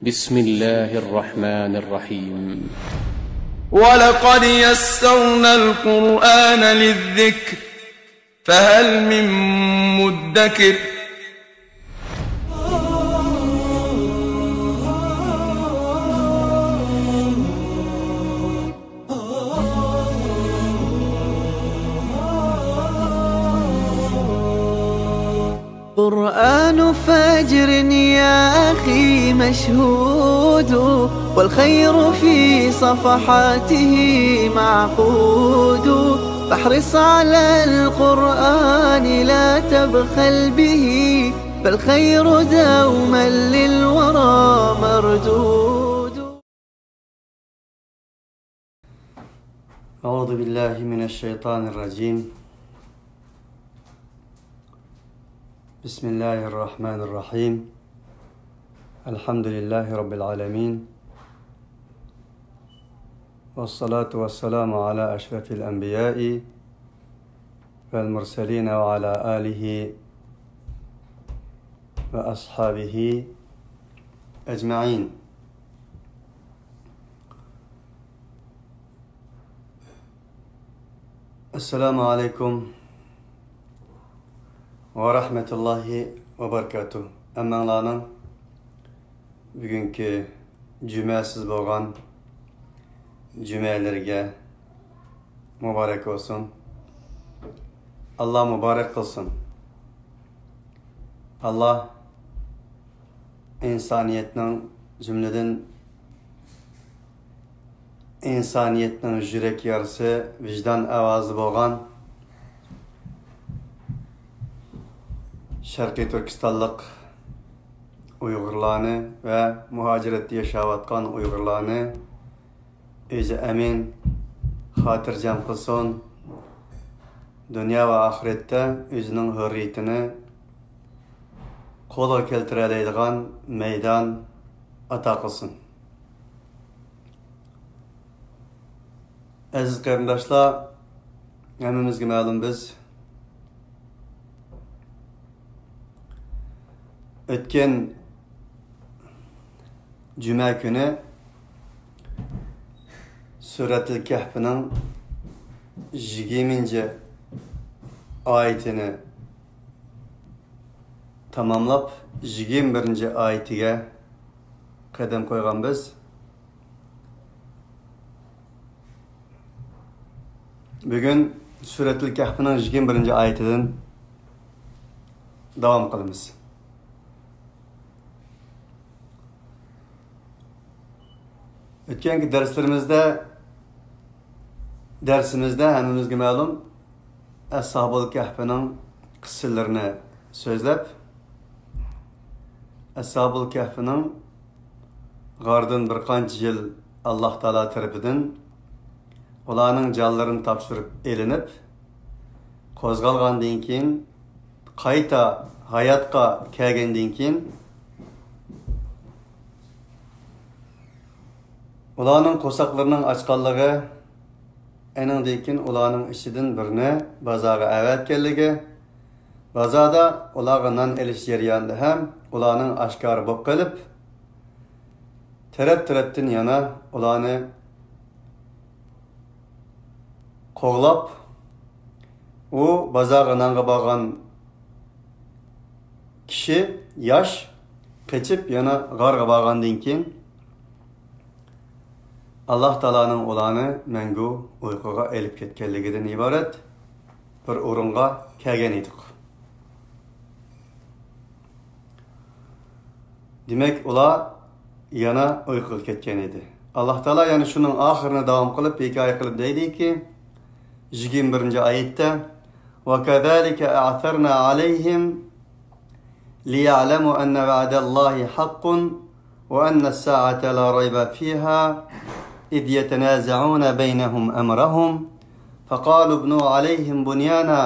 بسم الله الرحمن الرحيم ولقد يسرنا القرآن للذكر فهل من مدكر قرآن فجر يا أخي مشهود والخير في صفحاته معقود فاحرص على القرآن لا تبخل به فالخير دوما للورى مردود. أعوذ بالله من الشيطان الرجيم. بسم الله الرحمن الرحيم. الحمد لله رب العالمين، والصلاة والسلام على أشرف الأنبياء والمرسلين وعلى آله وأصحابه أجمعين. السلام عليكم ve rahmetullahi ve barakatuh. Əmmənlərin bugünkü cüməsiz bolğan cümələrə mübarək olsun. Allah mübarək qılsın. Allah insaniyyətin cümlədən insaniyyətin yürək yarısı, vicdan avazı bolğan Şərqi Türkistanlıq Uyğurlarını və mühacirətdə yaşayatqan Uyğurlarını özü əmin, xatircəm qılsın. Dünya və axirətdə özünün hürriyyətini qo'lga keltiradigan meydan ata qılsın. Aziz qarindoshlar, hammamizga ma'lum biz o'tgan juma kuni Suratul Kahfning 20 oyatini tamamlab 21 oyatiga qadam qo'yganmiz. Bugun Suratul Kahfning 21 oyatidan davom qilamiz. Ötkenki dersimizde hammamizga ma'lum Ashobul Kahfning qissalarini so'zlab, Ashobul Kahfning g'ordan bir qancha yil Alloh taolo tarafidan ularning jonlarini topshirib elinib, qo'zg'algandan keyin qayta hayotga kelgandan keyin ularning qo'saqlarining ochqanligi, eningdekin ularning ishidan birini bozorga avatganligi, bozorda ularga non elish jarayonida ham ularning oshkori bo'lib qolib, taraf-tarafdan yana ularni qo'g'lab, u bozorga nonga borgan kishi yosh qochib yana g'orga borgandan keyin Allah Taala'nın ularni mangu uyquga elib ketganligidan iborat bir o'ringa kelgan edik. Demak, ular yana uyquga ketgan edi. Alloh Taala yana shuning oxirini davom qilib hikoya qilib deydiki, 21-oyatda: "Va kazalika a'tarna alayhim liya'lamu anna va'dallahi haqqun wa anna as-sa'ata la rayba fiha إذ يتنازعون بينهم أمرهم فقالوا ابنوا عليهم بنيانا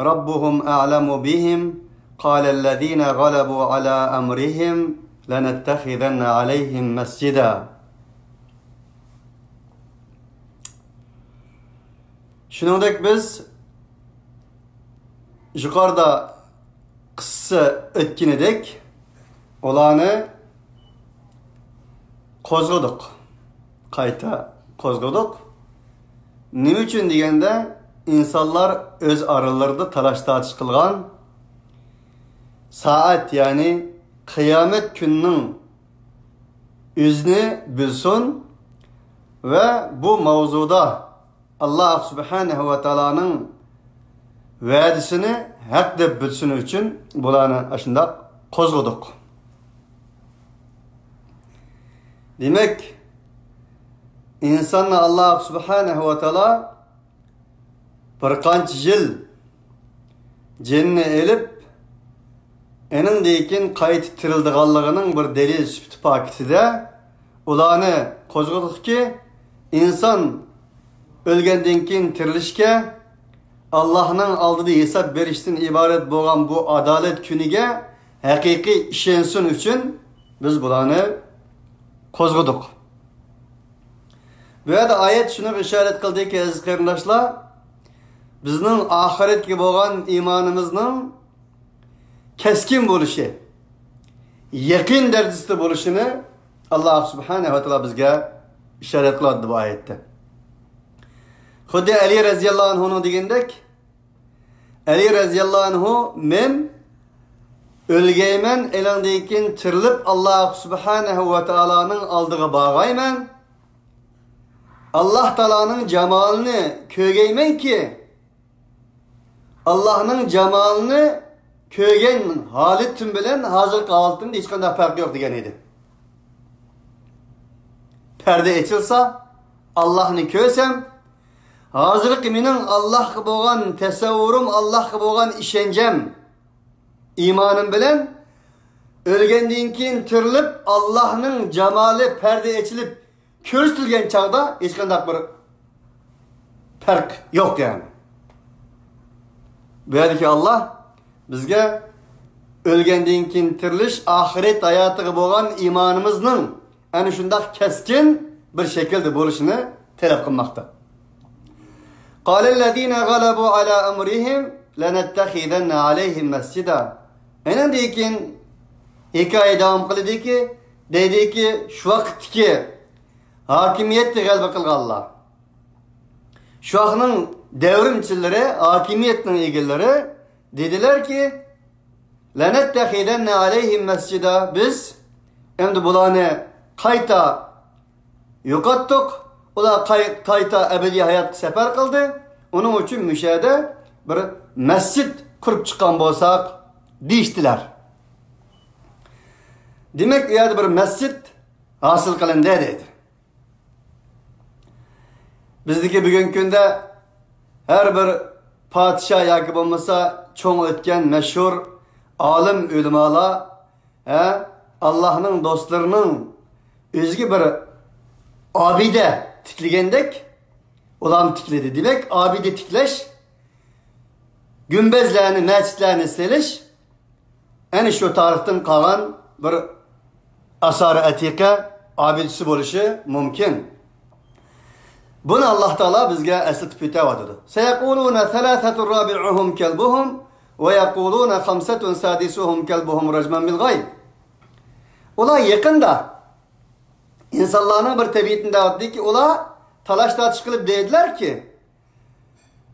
ربهم أعلم بهم قال الذين غلبوا على أمرهم لنتخذن عليهم مسجدا." Shuningdek biz yuqorida qissa o'tganidek ularni qo'zg'adik. Qayta qo'zg'adik. Nima uchun deganda, insonlar o'z oralarida talash-tortish qilgan soat, ya'ni qiyomat kunining o'zini bilsin va bu mavzuda Allah subhanahu va taolaning va'dasini haq deb bilsin uchun bularni shunday qo'zg'adik. Demak, insonni Allah subhanahu va taolo bir qancha yil jinni elib, eningdekin qaytib tirildiganligining bir dalil sifati pakitida ularni qo'zg'adikki, inson o'lgandan keyin tirilishga, Allah'ның oldida hisob berishdan iborat bo'lgan bu adolat kuniga haqiqiy ishonsin uchun biz bularni qo'zg'adik. Bu yerda oyat shuni ishorat qildiki, aziz qarindoshlar, bizning oxiratga bo'lgan iymonimizning keskin bo'lishi, yaqin darajasida bo'lishini Alloh subhanahu va taolo bizga ishorat qiladi bu oyatda. Xuddi Ali radhiyallohu anhu degandek, Ali radhiyallohu anhu men o'lgayman, elingdan keyin tirilib Alloh subhanahu va taoloning oldiga borgayman. Allah taoloning jamolini ko'rgaymanki, Allah'ның jamolini ko'rgan holatim bilan hozirgi holatimda hech qanday farq yo'q degan edi. Perde açılsa, Allah'ını ko'rsam, hozirgi mening Allohga bo'lgan tasavvurim, Allohga bo'lgan ishonchem, iymonim bilan o'lgandan keyin tirilib Allohning jamoli perde açılıp ko'rsatilgan chog'da hech qanday bir farq yo'q yani. Bu yerdeki Allah bizga o'lgandan keyin tirilish, oxirat hayotiga bo'lgan iymonimizning ana shunday keskin bir shaklda bo'lishini talab qilmoqda. Qalallazina g'alabu ala amrihim lanattakhidanna alayhim masjida. Endan keyin hikoya davom qildiki, deydiki, shu vaqtki hokimiyatni g'alaba qilganlar. Shu vaqtning devrimchilari, hokimiyatning egalari dedilar ki, lanattakhidanna alayhim masjida, biz endi bularni qayta yo'qotdik, ular qayta abadiy hayotga safar qildi. Uning uchun mushada bir masjid qurib chiqqan bo'lsak deyishdilar. Demak, u yerda bir masjid hosil qilindi dedi. Bizdagi bugungi kunda her bir podshoh yoki bo'lmasa cho'ng o'tgan mashhur olim ulamolar Allohning do'stlarining o'ziga bir obida tiklagandek ularni tikladi. Demak, obida tiklash, gumbazlarni, masjidlarni selish ana shu tarixdan qolgan bir asar atiqa obidasi bo'lishi mumkin. Bunu Allah Teala bizga eslatib o'tadi. Sayaquluna thalathatun rabi'uhum kalbuhum ve yaquluna khamsatun sadisuhum kalbuhum rajman bil g'ayb. Ular yaqinda insonlarning bir tabiatida oddiy ki ular talash-tortish qilib dedilar ki,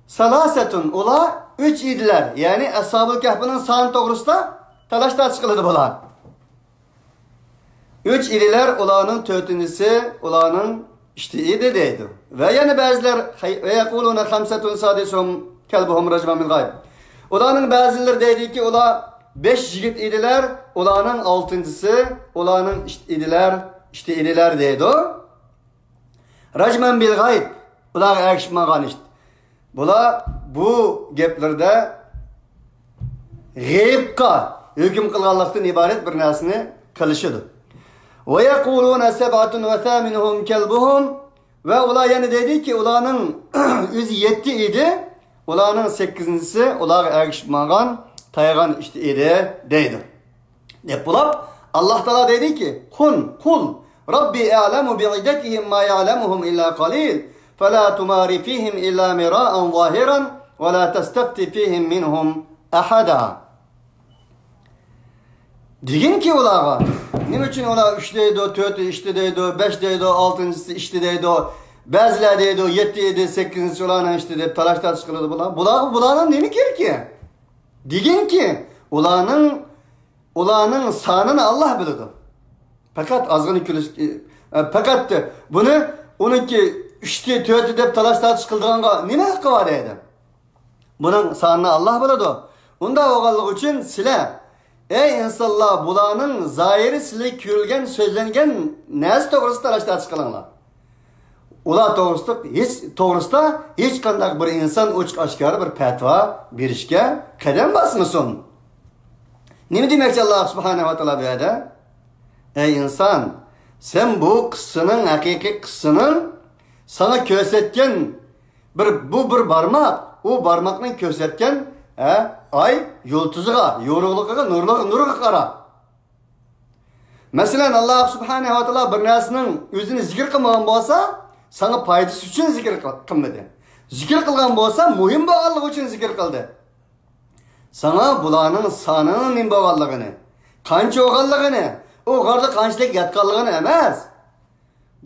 salasatun, ular 3 idilar. Ya'ni Ashobul Kahfning soni to'g'risida talash-tortish qiladi bular. 3 idilar, ularning 4-inchisi ularning işte idi deydi. Ve yani bazılar ve yakuluna khamsatun sadisuhum kalbuhum rajman bil g'ayb. Ularning bazıları dedi ki ular 5 yigit idiler, ularning 6-inchisi ularning işte idiler deydi. Rajman bil g'ayb. Ular erishmagan işte. Bular bu gaplarda g'aybga hukm qilganlikdan iborat bir narsani qilishidi. Ve yakuluna seb'atun ve thaminuhum kelbuhum. Ve ular yani dedi ki ularning o'zi 7 idi, ularning 8-incisi ular erishmagan, taygan işte idi deydi. Deb bulab Allah Teala dedi ki, Kul Rabbi a'lamu bi'iddatihim ma ya'lamuhum illa qalil, fala tumari fihim illa mira'an zahiran ve la tastafti fihim minhum ahada. Degin ki ularga, Nima uchun ular 3 deydi, 4 ishdi deydi, 5 deydi, 6-si ishdi deydi, ba'zilar deydi 7 deydi, 8-si ularning ishdi deb talash-tartış qiladi bular. Bularning nima kerak? Deganki, ularning sonini Alloh biladi. Fakat azg'ini kulish fakat buni uniki 3 4 deb talash-tartış qildirganga nima haqqi bor edi? Buning sonini Alloh biladi. Unda o'g'allik uchun sizlar ey insonlar bularning zoiri sizlar ko'rilgan, so'zlangan narsa to'g'risida talash-tartış qilinglar. Ular to'g'risida hech qanday bir inson ochiq-oshkor bir fatvo berishga qadam bosmasin. Nima demoqchi Alloh subhanahu va taolo bu yerda? Ey inson, sen bu qissaning haqiqiy qissani sana ko'rsatgan bir barmoq, u barmoqning ko'rsatgan ay yultuziga, yorug'ligiga, nuriga qara. Masalan, Alloh subhanahu va taolo bir narsaning o'zini zikr qilmagan bo'lsa, sana foydasi uchun zikr qilmadi. Zikr qilgan bo'lsa, muhim bo'lganligi uchun zikr qildi. Sana bularning sonini nima bo'lganligini, qancha bo'lganligini, u qarda qanchalik yatqanligini emas.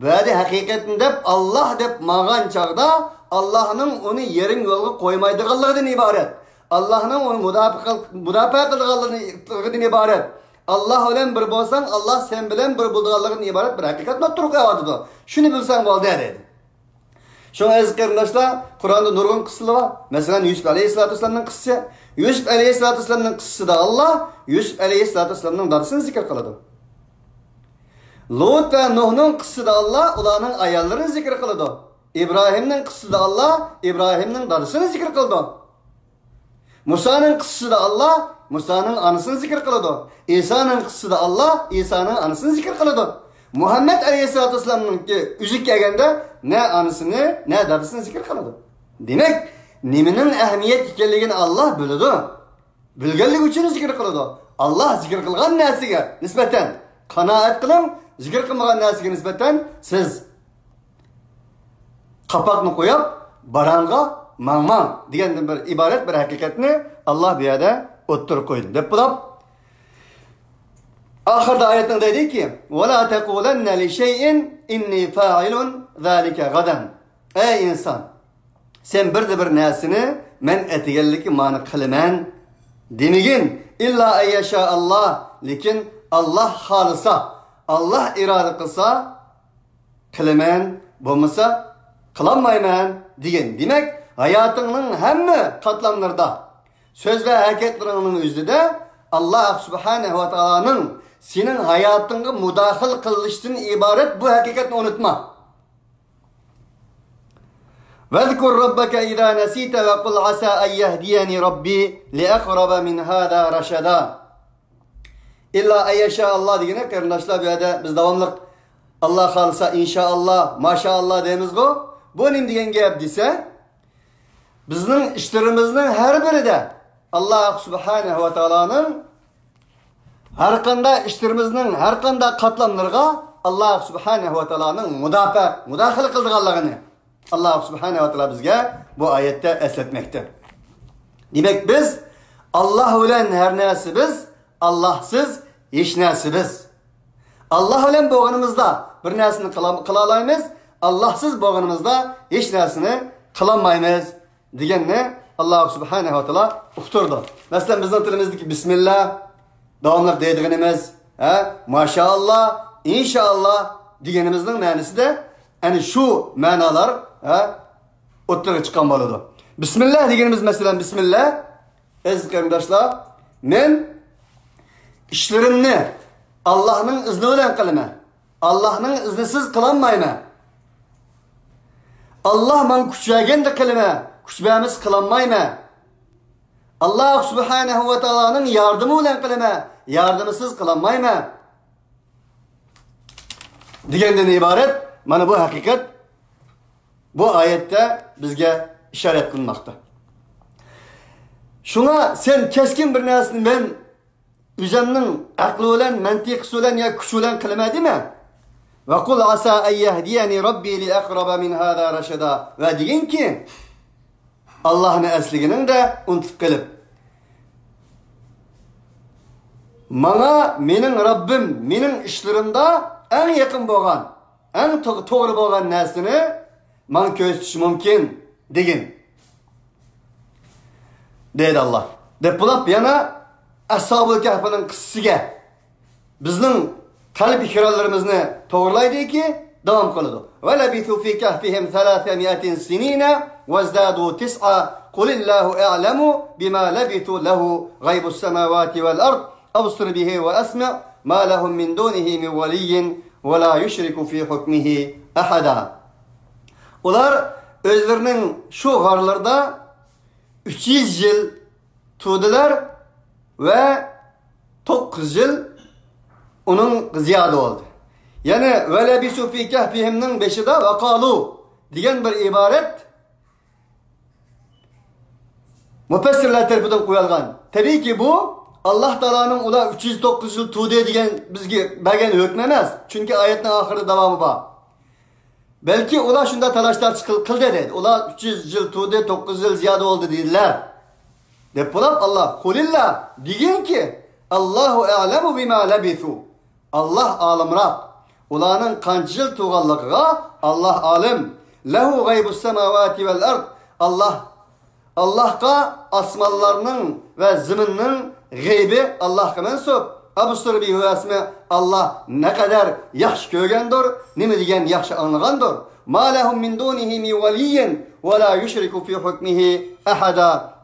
Bu yerda haqiqatan deb Alloh deb ma'gan chaqda Allohning uni yerin yo'lga qo'ymaydiganligidan iborat. Allohning uni mudofaa qilganligidan iborat. Alloh bilan bir bo'lsang, Alloh sen bilan bir bo'lganligidan iborat bir haqiqatni turib qo'yadi. Shuni bilsang bo'ldi dedi. Şuna aziz qarindoshlar, Qur'onda nurg'un qissalar bor. Masalan, Yusuf alayhisolatu vasallamning qissasi. Yusuf alayhisolatu vasallamning qissasida Alloh Yusuf alayhisolatu vasallamning darsini zikr qiladi. Lut va Nuhning qissasida Alloh ularning ayollarini zikr qiladi. İbrahimning qissasida Alloh İbrahimning darsini zikr qildi. Musaning qissasida Alloh Musaning onasini zikr qiladi. İsa'ning qissasida Alloh İsa'ning onasini zikr qiladi. Muhammed aleyhissalatu vesselam'nın üzük kelganda ne anısını ne dadısını zikir qiladi. Demek nimenin ehemmiyet ekanligini Allah biladi. Bilganlik uchun zikir qiladi. Allah zikir qilgan narsaga nisbatan qanoat qiling, zikir qilmagan narsaga nisbatan siz qapoqni qo'yib baranga mangmang degan bir iborat bir haqiqatni Allah bu yerda o'ttirib qo'ydi. Deb bo'lib Ahirda ayetinde dedi ki وَلَا تَقُولَنَّ لِشَيْءٍ اِنِّي فَاعِلٌ ذَٰلِكَ غَدًا. Ey insan, sen bir nesini men etigellik mani kılmen demigin illa eyyşâ Allah, lekin Allah halisa, Allah irade kılsa kılmen, bulmasa kılanmayman degen. Demek hayatının hemme katlamlarda söz ve hareketlerinin özünde Allah subhanehu ve ta'ala'nın senin hayatını müdahil kılıştığın ibaret bu hakikatini unutma. وَذْكُرْ رَبَّكَ إِذَا نَسِيتَ وَقُلْ عَسَى أَنْ يَهْدِيَنِي رَبِّي لِأَقْرَبَ مِنْ هَذَا رَشَدًا. İlla eyyşâallah diyene kardeşler bir yerde biz devamlı Allah halsa inşallah maşallah deyimiz bu. Bu ne diyen gap dese bizim işlerimizin her biri de Allah subhanehu ve ta'ala'nın her kanda işlerimizin her kanda katlamlarına Allah subhanehu ve ta'ala'nın müdahale kıldığını Allah subhanehu ve ta'ala bizge bu ayette esletmekte. Demek biz Allah ile her nesi biz, Allahsız hiç nesi biz. Allah ile boğanımızda bir nesini kılalayımız, Allahsız boğanımızda hiç nesini kılamayımız diyenle Allah subhanehu ve ta'ala uqturdu. Mesela bizden tilimizdeki Bismillah, devamlı dediğimiz, maşallah, inşallah diyenimizin manisi de yani şu manalar ortaya çıkan boladı. Bismillah degenimiz mesela Bismillah. Aziz kardeşler, men işlerimni Allah'ın izni bilen kılma. Allah'ın iznisiz kılanmayma. Allah man kuchagan de kılma. Kuchbamiz kılanmayma. Allah subhanehu ve ta'ala'nın yardımı bilen kılma. Yardımsız kılanmayma. Degenden ibaret. Mana bu hakikat bu ayette bizge işaret kılınmakta. Şuna sen keskin bir narsani ben üzemnin aklı bilen, mantiqi bilen ya kuch bilen qilma dema. Va qul asa an yahdiyani robbi li aqraba min hada rashada. Va deginki Allah'ın esliginin de unutib qilib Mana mening Rabbim, mening ishlarimda eng yaqin bo'lgan, eng to'g'ri bo'lgan narsani men ko'rsatish mumkin degan. Deydi Allah. Deb bulab yana Ashobul Kahfning qissasiga bizning qalb ikrarlarimizni to'g'rilaydiki, davom qiladi. Va labithu fi kahfihim 300 sinina wazdadu 9 قل الله أعلم بما لبثوا له غيب السماوات والأرض أبصر به وأسمع ما لهم من دونه من ولي ولا يشرك في حكمه أحدا. Ular özlerinin şu g'arlarda 300 yıl tuğdular ve 9 yıl onun ziyade oldu. Yani ve lebisu fi kahfihim'nin 5'i de ve kalu diyen bir ibaret müfessirler tarafından koyulgan. Tabii ki bu Allah Teala'nın ula 309 yıl tuğdu diyen bizge bergen hükmemez. Çünkü ayetin ahırı devamı var. Belki ula şunda talaşlar kıl dedi. Ula 300 yıl tuğdu 9 yıl ziyade oldu dediler. Depolap Allah kulillah diyen ki Allahu a'lemu bima labithu. Allah alimraq. Ulanın kaç yıl tuğallığa Allah alim. Lehu gaybus semavati vel ard. Allah'a asmallarının ve ziminin gaybi Allah'a mensup. Abustur bi huvasmi Allah ne kadar yaxşı görgendir, nime degen yaxşı anlagandır. Ma lahum min dunihi mi valiyin ve la yushriku fi hukmihi ahada.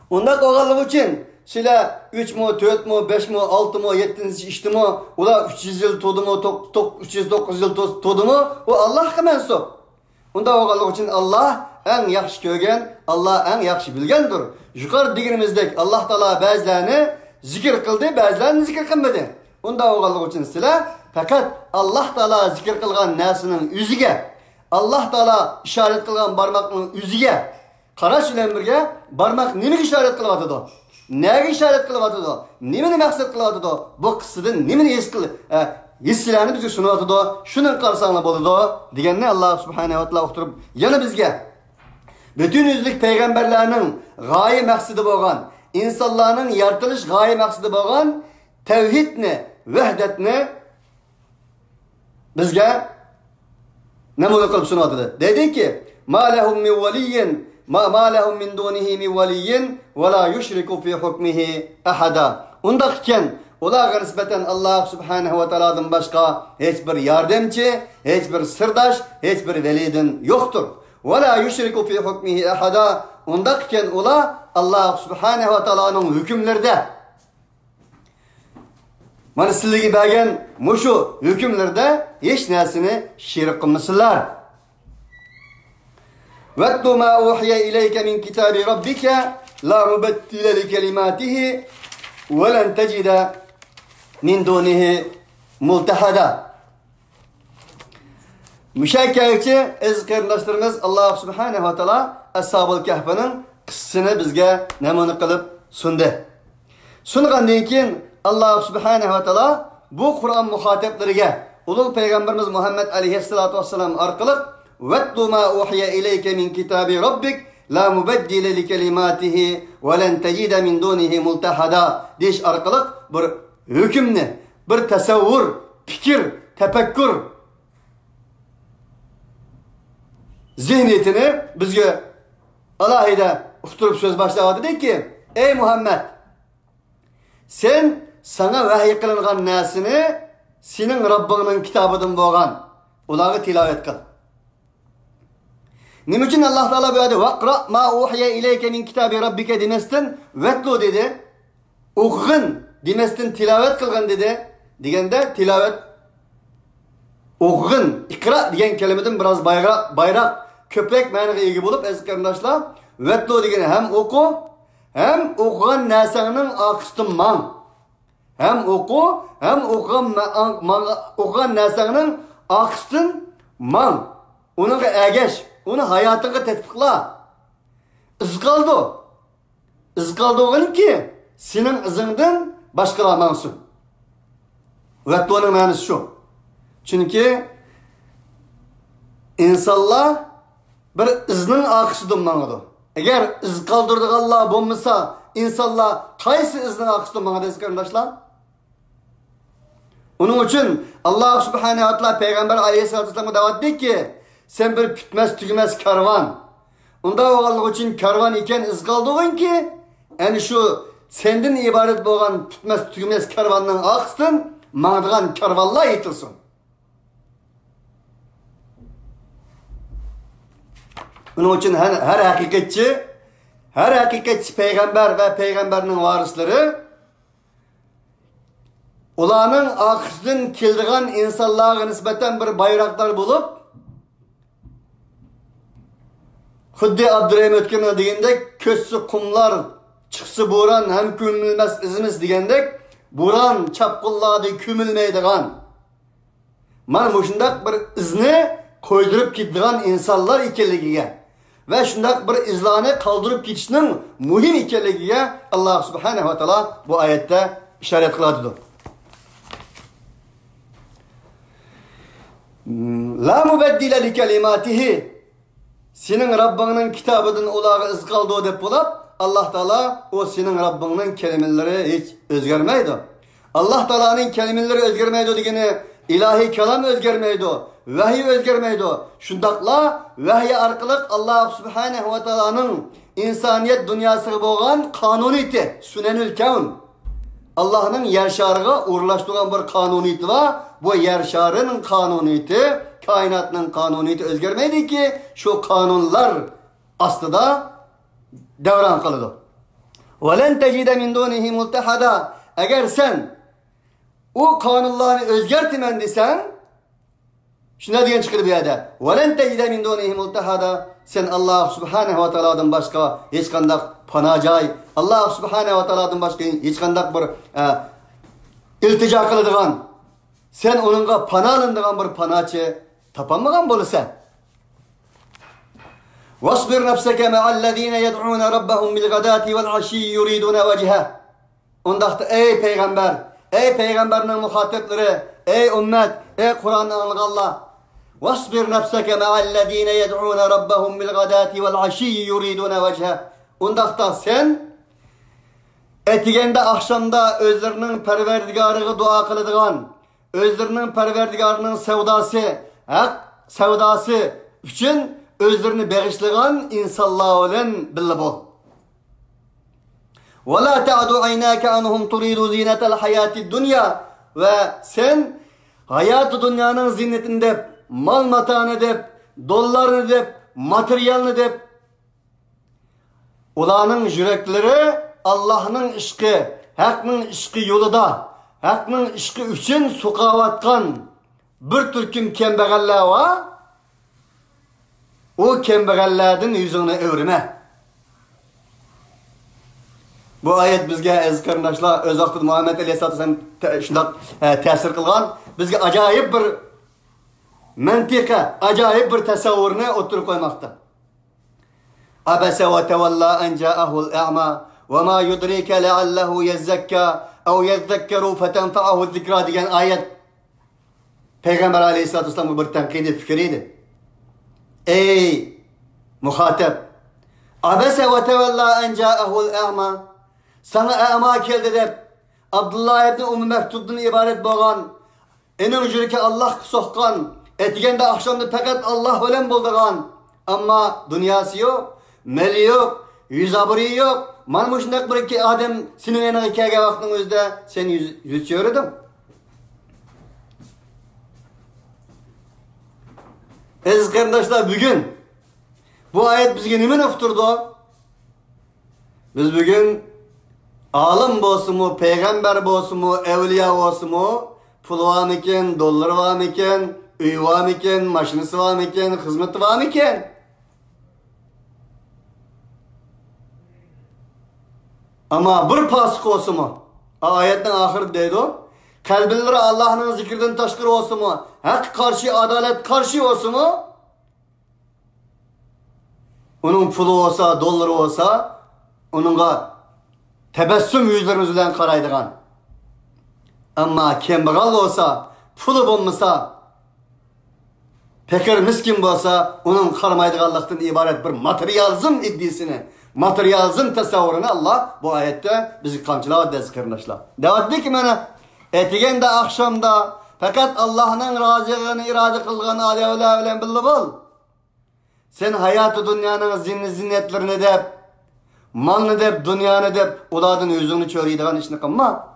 Onda qoğallığı için sila 3 mu, 4 mu, 5 mu, 6 mu, 7 işti mu, ula 300 yıl tuğdu mu, 309 yıl tuğdu mu, o Allah'a mensup. Onda qoğallığı için Allah en yaxşı görgen, Allah en yaxşı bilgendir. Yukarı diginimizdeki Allah Teala bazılarını zikir kıldı, bazılarını zikir kılmadı. Onda oğallık için sila fakat Allah Teala zikir kılgan nesinin yüzüge, Allah Teala işaret kılgan barmakның yüzüge, qaraş bilen birge barmak nime işaret kılıvatıdı? Nege işaret kılıvatıdı? Nimeni maksat kılıvatıdı? Bu kısıdın nimeni hissilerini bizge sunuvatıdı? Şunun karşısına boludu? Digenine Allah Subhanahu wa Ta'ala oturup yana bizge bütün yüzlük peygamberlerinin gaye maksidi bolgan, insanların yaratılış gaye maksidi bolgan tevhidni, vahdetni bizge namuna kılıp sunadı. Dedi ki: "Ma lahum min veliyyin, ma lahum min dunihi min veliyyin ve la yushriku fi hukmihi ahada." Undaqken ularga nisbeten Allah Subhanahu wa Ta'ala'dan başka hiçbir yardımcı, hiçbir sırdaş, hiçbir velidin yoktur. وَلَا يُشْرِكُ فِي حُكْمِهِ اَحَدًا. Ondakken ula Allah Subhanahu wa Ta'ala'nın hükümlerde manısılığı bergen muşu hükümlerde hiç nesini şirk kılmasınlar. وَاتُّ مَا اُوحْيَ اِلَيْكَ مِنْ كِتَابِ رَبِّكَ لَا مُبَدِّلَ لِكَلِمَاتِهِ وَلَنْ تَجِدَ مِنْ دُونِهِ مُلْتَحَدًا. Müşakkayetçi ezkardaşlarımız Allah Subhanahu wa Ta'ala Ashab-ul Kahf'nin kıssasını bizge namuna kılıp sundu. Sungandan keyin Allah Subhanahu wa Ta'ala bu Kur'an muhataplarına ulug' Peygamberimiz Muhammed aleyhissalatu vesselam arkalık "Vattu ma uhiye ileyke min kitabi rabbik la mubeddile li kelimatihi ve len tecide min dunihi multahada" deyiş arkalık bir hükümni, bir tasavvur, fikir, tefekkür zihniyetini bizge alayida uqtirib söz başladı. Dedi ki: "Ey Muhammed, sen sana vahiy qilingan narsani senin Rabbinin kitabıdan bolgan ularga tilavet qil." Nima uchun Allah Taala bu yerda "Vaqra ma uhiye ileyke min kitabi rabbika" demesdan "Vatlu" dedi. O'qig'in demesdan tilavet qilgin dedi. Deganda tilavet o'qig'in, iqra degan kelimadan biraz bayroq köpek ma'noga ega bo'lib azkarlashlar vatlu degani ham o'qu, ham o'qigan narsaning aqistin man. Ham o'qu, ham o'qigan narsaning aqistin man. Unaga agash, uni hayotiga tatbiqla. Iz qoldi ki sening izingdan boshqalar mansun. Vatluning ma'nosi shu. Chunki insonlar bir izning aqisidan mangadi. Agar iz qoldirdiganlar bo'lmasa, insonlar qaysi izning aqisidan mangadi qardoshlar? Onun için Allah Subhanahu wa Ta'ala Peygamber Aleyhisselatü Vesselam'a davet etti ki sen bir bitmez tügümez karvan. Onda oğallık için karvan iken iz kaldığın ki yani şu senden ibaret boğan bitmez tügümez karvanın aksın mağdıgan karvanla yitilsin. Onun için her hakikatçi peygamber ve peygamberinin varisleri ulanın aksın kildiğen insanlığa nispeten bir bayraklar bulup Huddi Abdurrahim Ötkem'e degendek kössü kumlar çıksı buran hem kümülmez izimiz degendek buran çapkulladı kümülmeydiğen mana muşundak bir izni koydurup gittiğen insanlar ikenligiga ve şundak bir izlani kaldırıp gitişinin muhim ikenligiga Allah Subhanahu wa Ta'ala bu ayette işaret kıladıdır. La mubeddile li kelimatihi senin Rabbinin kitabının ulağı iz kaldığı dep bulap Allah Teala o senin Rabbinin kelimeleri hiç özgermeydi. Allah Teala'nın kelimeleri özgermeydi degeni ilahi kelam özgermeydi. Vahiy özgermeydi. Şundakla vahiy arkalık Allah Subhanahu wa Ta'ala'nın insaniyet dünyası boğan kanuniyeti sünenül kevn. Allah'ın yer şarıga uğurlaştırılan bir kanuniyeti var. Bu yer şarının kanuniyeti, kainatının kanuniyeti özgermeydi ki şu kanunlar aslında devran kılıdı. وَلَنْ تَجِدَ مِنْ دُونِهِ مُلْتَحَدًا Eğer sen o kanunlarını özgertimen desen şuna diyen çıkır bir yerde. وَلَنْ تَجِدَ مِنْ دُونِهِ مُلْتَحَدًا Sen Allah Subhanahu wa Ta'ala'dan başka hiç kandak panacay, Allah Subhanahu wa Ta'ala'dan başka hiç kandak bir iltica kılıdığın, sen onunla pana alındığın bir panaçı tapanmağın bolsa. وَاصْبِرْ نَفْسَكَ مَعَ الَّذ۪ينَ يَدْعُونَ رَبَّهُمْ بِالْغَدَاتِ وَالْعَشِيِّ يُرِيدُونَ وَجْهَهُ Ondakta ey peygamber, ey peygamberinin muhatipleri, ey ümmet, ey Kur'an'ı Allah. وَاصْبِرْ نَفْسَكَ مَعَ الَّذ۪ينَ يَدْعُونَ رَبَّهُمْ بِالْغَدَاتِ وَالْعَشِيِّ يُرِيدُونَ وَجْهَهُ Ondakta sen etigende akşamda özlerinin perverdigarığı dua kılıdığın, özlerinin perverdigarının sevdası, hak sevdası için özlerini bağışlayan insanlar olan billi bol. وَلَا تَعْدُ عَيْنَاكَ عَنْهُمْ تُرِيدُ زِينَةَ الْحَيَاةِ الدُّنْيَا Ve sen hayat-ı dünyanın ziynetinde mal matanı dep, dolarını dep, materyalını dep ulanın yürekleri Allah'ın işki, hakkın işki yolunda, hakkın işki üçün sokavatkan bir türküm kembeğaller var. O kembeğallerden yüzünü övrime. Bu ayet bizge aziz kardeşler öz vaqtida Muhammed Aleyhisselatü Vesselam şundak tesir kılgan bizge acayip bir mantıqa, acayip bir tasavvurunu oturup koymakta. Abese ve tevalla en ca'ahul a'ma ve ma yudrike leallehu yezzekka ev yezzekkeru fetenfa'ahu zikra diyen ayet Peygamber Aleyhisselatü Vesselam'ın bir tenkidi fikriydi. Ey muhatap abese ve tevalla en ca'ahul a'ma sana a'ma geldi de Abdullah ibn Umm Mektub'dan ibaret boğan enin ucurike Allah soğkan etigende akşamda fakat Allah ölen bulduğan ama dünyası yok, meli yok, yüzabri yok. Manmuşundak bir iki adam senin enin hikaye vaktın özde sen yüz çevirdin. Aziz kardeşler bugün bu ayet bizge nime uqturdu? Biz bugün alim bolsunmu, peygamber bolsunmu, evliya bolsunmu, pul var miken, dolar var miken, üy var miken, maşinisi var miken, hizmeti var miken? Ama bir pasık olsunmu? Ayetten ahir deydi o. Kalbinleri Allah'ın zikirden taşkır olsunmu? Hak karşı, adalet karşı olsunmu? Onun pulu olsa, doları olsa, onunla tebessüm yüzlerimizden karaydıgan. Ama kembegal olsa, pulu bulmasa, pekir miskin olsa, onun karmaydıganlıktan ibaret bir materyalizm iddiasını, materyalizm tasavvurunu Allah bu ayette bizi kamçıladı aziz kardeşler. Devat ki bana, Etigen de akşamda fakat Allah'ın razılığını irade kılgan alevler bilen bildi bol. Sen hayatı dünyanın zinnetlerini dep, malını dep, dünyanı dep, uladın yüzünü çörüydiğin işini kılma.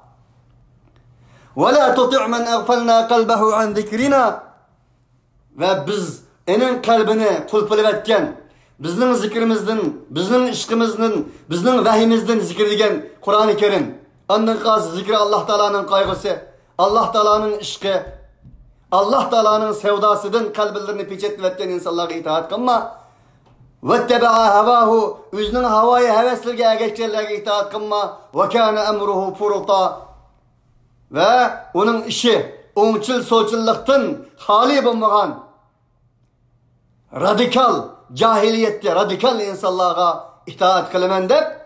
وَلَا تُطِعْ مَنْ اَغْفَلْنَا قَلْبَهُ عَنْ ذِكْرِنَا. Ve biz enin kalbini kulpulup etken, bizning zikrimizden, bizning ishqimizdan, bizning vahimizdan zikirdigen Kur'an-ı Kerim. Ondan qaz zikri Allah Teala'nın kaygısı, Allah Teala'nın ishqi, Allah Teala'nın sevdasıdan kalblerini peçetlep etken insanlara itaat kılma. وَاتَّبَعَ هَوَاهُ. Özünün havayı heveslerge erkeklerine itaat kılma. وَكَانَ اَمْرُهُ فُرُطًا. Ve onun işi oңçul solçuluktan hali bulmagan radikal cahiliyette radikal insanlara itaat kılman dep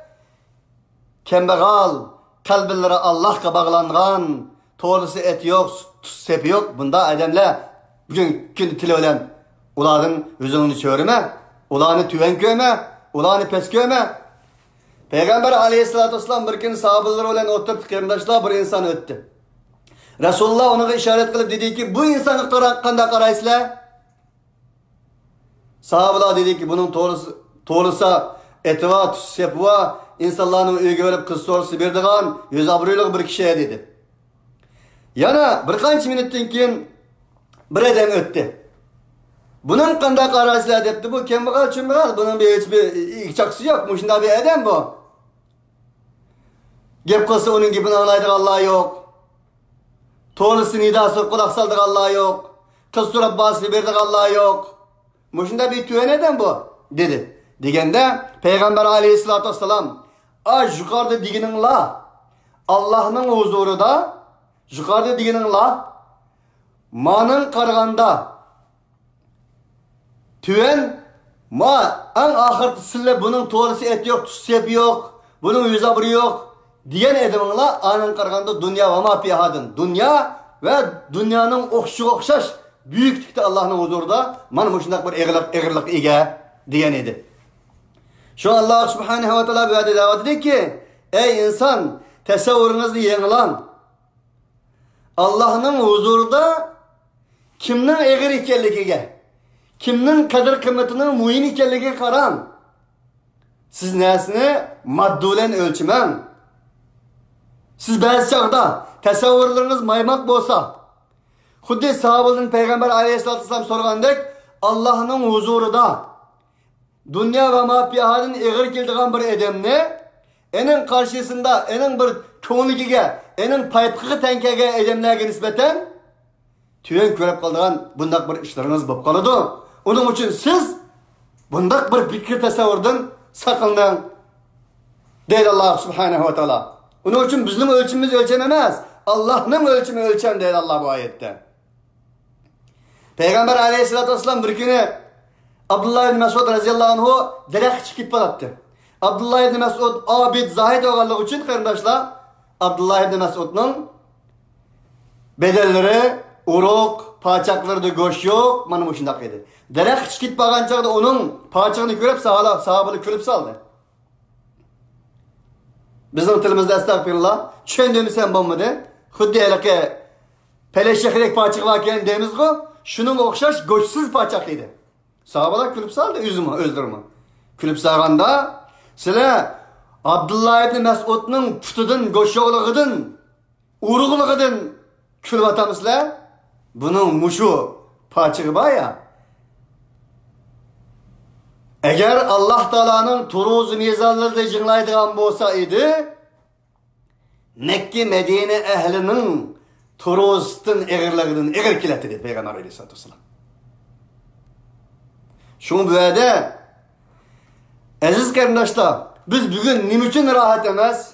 kembegal kalbillere Allah'a bağlangan toğlusu et yok, sepi yok. Bunda adamlar bugün tili olan uların yüzünü çörüme, ularını tüven köyme, ularını pes köyme. Peygamber aleyhissalatü vesselam bir gün sahabeler olan oturup kırımdaşlar bir insan öttü. Resulullah ona işaret kılıp dedi ki bu insanı kanda karaysılar. Sahabeler dedi ki bunun toğlusa etivat, sepva, insanların uygu verip kız sorusu birdiğen yüz abruyluq bir kişiye dedi. Yana bir kaç minuttan keyin bir adam öttü. Bunun kanda karaysılar depti. Bu kembegal çümbegal. Bunun hiçbir ikçaksı yok. Muşunda bir adam bu. Gep kılsa onun gibi ağlaydık Allah yok. Toğlusu nidası kulak saldık Allah yok. Kız surap bası verdik Allah yok. Muşunda bir tüyen eden bu dedi. Digende Peygamber aleyhissalatü vesselam yukarıda diginin la Allah'ın huzuru da yukarıda diginin la manın karganda tüyen ma en ahırtısıyla bunun toğlusu et yok, tutsep yok, bunun yüzabırı yok diyen edeminle anın karganda dünya ve ma piyahadın. Dünya ve dünyanın okşaş büyüklükte Allah'ın huzurda man muşundak bir eğirlik ege diyen idi. Şu Allah subhanehu ve teala böyle davet dedi ki ey insan tesavvurunuzu yenilan Allah'ın huzurda kimnin eğir ikenliğine kimnin kadir kıymetinin muhin ikenliğine karan siz nesini maddulen ölçümen siz bazı çağda tesavvurlarınız maymak bolsa Huddi sahabının Peygamber aleyhissalatü vesselam sorgandek Allah'ın huzurunda dünya ve mafiyahının eğir kildiğen bir edemni enin karşısında enin bir köngülüge enin paytıqı tenkege edemlerine nispeten tüyen körep kaldığan bundak bir işleriniz bop kalıdı. Onun için siz bundak bir fikir tesavvurdan sakının deydi Allah subhanehu ve teala. Onun için bizim ölçümümüz ölçememez. Allah'ın ölçümü ölçen deydi Allah bu ayette. Peygamber aleyhissalatü vesselam bir günü Abdullah ibn Mesud raziyallahu anhu direkt çıkıp balattı. Abdullah ibn Mesud abid zahid oğallığı için kardeşler Abdullah ibn Mesud'un bedelleri, uruk, paçakları da göç yok, manı muşundak idi. Direkt çıkıp bakan çağda onun paçağını görüp sahabını külüp saldı. Bizim tilimizde estağfirullah, çöndüğümü sen bombadı. Huddi eleke peleşekrek paçak varken deyimiz o, şunun okşaş göçsüz paçak idi. Sahabalar külüp saldı üzümü, özdürümü. Külüp salganda, sile Abdullah ibn Mesud'un pütüdün, göçoğluğudun, uruğluğudun külüp atamızla, bunun muşu paçağı var ya, eğer Allah Teala'nın turuz mizanları da cınlaydıgan bolsa idi, Mekke Medine ehlinin turuzdan eğirliğinin eğir kiletidi Peygamber aleyhissalatü vesselam. Şunu böyle aziz kardeşler, biz bugün nim için rahat emez,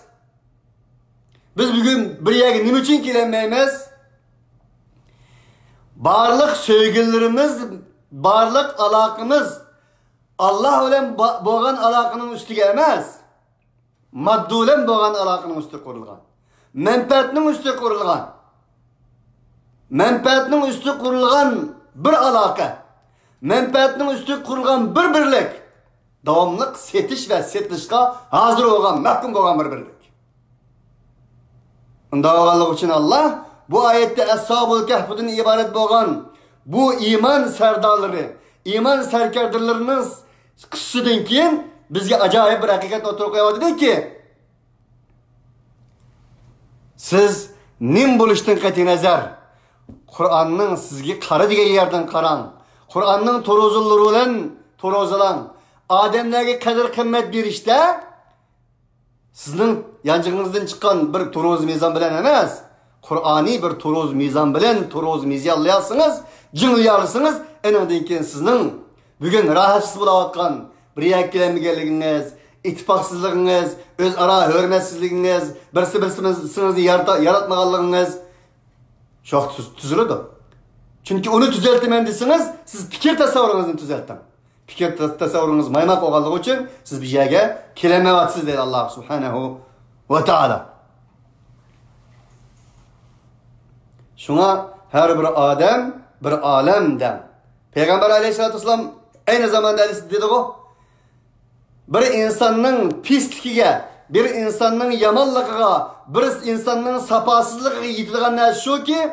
biz bugün bir yere nim için kilenmeyemiz, barlık sevgililerimiz, barlık alakamız Allah ile boğan alakanın üstü gelmez. Maddulen boğan alakanın üstü kurulgan. Menfaatinin üstü kurulgan. Menfaatinin üstü kurulgan bir alaka. Menfaatinin üstü kurulgan bir birlik. Davamlık setiş ve setişka hazır olgan, mahkum olgan bir birlik. Unda oğanlık için Allah bu ayette Ashab-ul Kahf'dan ibaret bolgan bu iman serdalları, iman serkardırlarının kısıdan keyin bizga ajoyib bir haqiqat o'tirib qo'yadiki, siz nim bo'lishdan qat'iy nazar Qur'onning sizga qara degan yerdan qarang. Qur'onning torozillari bilan torozilan odamlarga qadr qimmat berishda sizning yanchig'ingizdan chiqqan bir toroz mezon bilan emas, Qur'oniy bir toroz mezon bilan toroz mezonlayasınız, jinglayasınız. Endan keyin sizning bugun rohatsiz bo'layotgan bir yakkilanmaganligingiz, ittifoqsizligingiz, o'zaro hurmatsizligingiz, birsi-birsingizni yaratmaganligingiz shoh tuziladi. Chunki uni tuzaltaman desiniz, siz fikr tasavvuringizni tuzalting. Fikr tasavvuringiz maymoq bo'lganligi uchun siz bu yerga kelmayapsiz deydi Alloh subhanahu va taala. Shunga har bir odam bir olamdan. Payg'ambar alayhisolatu vasallam aynı zamanda dedi-ku, bir insanın pisligiga, bir insanın yamanligiga, bir insanın sapasızligiga yetadigan narsa shuki,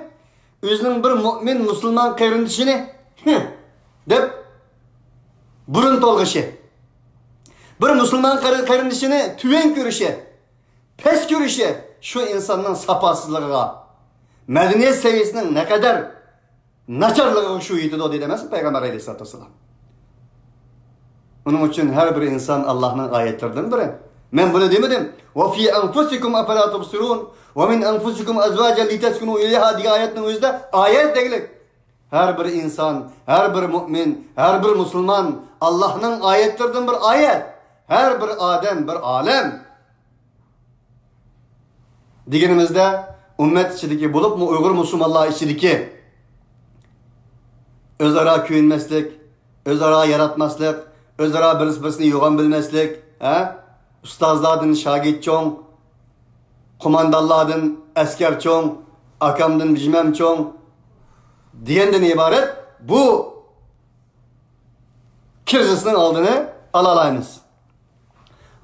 o'zining bir mu'min musulmon qarindishini deb burun tolg'ishi, bir musulmon qarindishini tuven ko'rishi, pes ko'rishi shu insonning sapasizligiga, madaniyat saviyasining naqadar nacharligiga shu yetadi dedi emas Payg'ambar alayhisolatu vasallam. Onun için her bir insan Allah'ın ayetlerinden biri. Men bunu demedim. Ve fi enfusikum afala tubsirun ve min enfusikum azvajan litaskunu ilayha diye ayetin özünde ayet değil. Her bir insan, her bir mümin, her bir Müslüman Allah'ın ayetlerinden bir ayet. Her bir adam bir alem. Diğerimizde ümmet içindeki bulup mu Uygur Müslümanlar içindeki özara köyünmezlik, özara yaratmazlık, özara birisini yoğan bilmezlik, ustazlardan şagit çoğun, kumandanlardan asker çoğun, akamdan bilmem çoğun diyenden ibaret bu krizisinin aldığını alalayınız.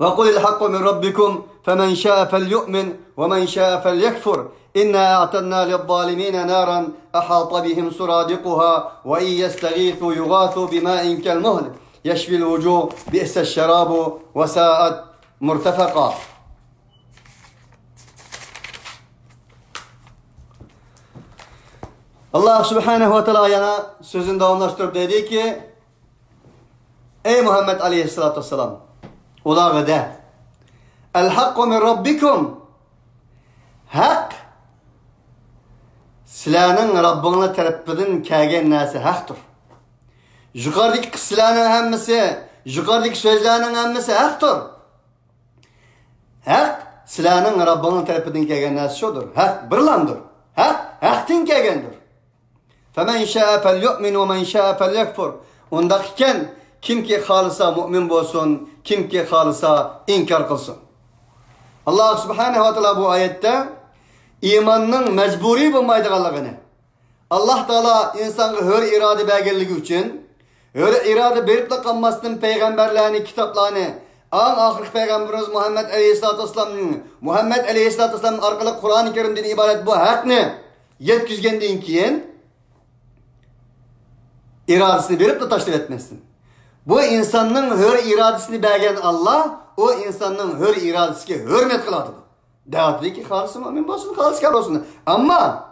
Ve kulil hakku min rabbikum femen şa'a fel yu'min ve men şa'a fel yekfur. İnna a'tadna lil-zalimina naran ahata bihim suradiquha ve in yestaghithu yughathu bima'in kal-muhl. يشفي الوجوه بئس الشراب وساءت مرتفقا. Allah subhanahu wa ta'ala yana sözünü davamlaştırıp dedi ki, ey Muhammed aleyhissalatu vesselam, ulağı de, el-hakku min rabbikum, hak, sizlarning Rabbingiz tarafidan kelgan narsa haqdir. Yukarıdaki kısılarının hemmesi, yukarıdaki sözlerinin hemmesi haktır. Hak, silahının Rabbinin tarafından kelgen narsa şudur. Hak, birlandır. Hak, haktin kelgendir. Femen şa'a fel yu'min ve men şa'a fel yekfur. Ondayken kim ki halisa mümin olsun, kim ki halisa inkar kılsın. Allah subhanahu wa ta'ala bu ayette imanın mecburi bulmaydıqanlığını, Allah Teala insanı hür irade belgeligi için öyle irade berip de kalmasının peygamberlerini, kitaplarını, ahir peygamberimiz Muhammed Aleyhisselatü Vesselam'ın arkalı Kur'an-ı Kerim'den ibaret bu hakni yetkizgenden keyin iradesini berip de taşlip etmesin. Bu insanın hür iradesini bergen Allah, o insanın hür iradesine hürmet kıladı. Dağıtlı ki halisi mümin olsun, halisi kar olsun. Ama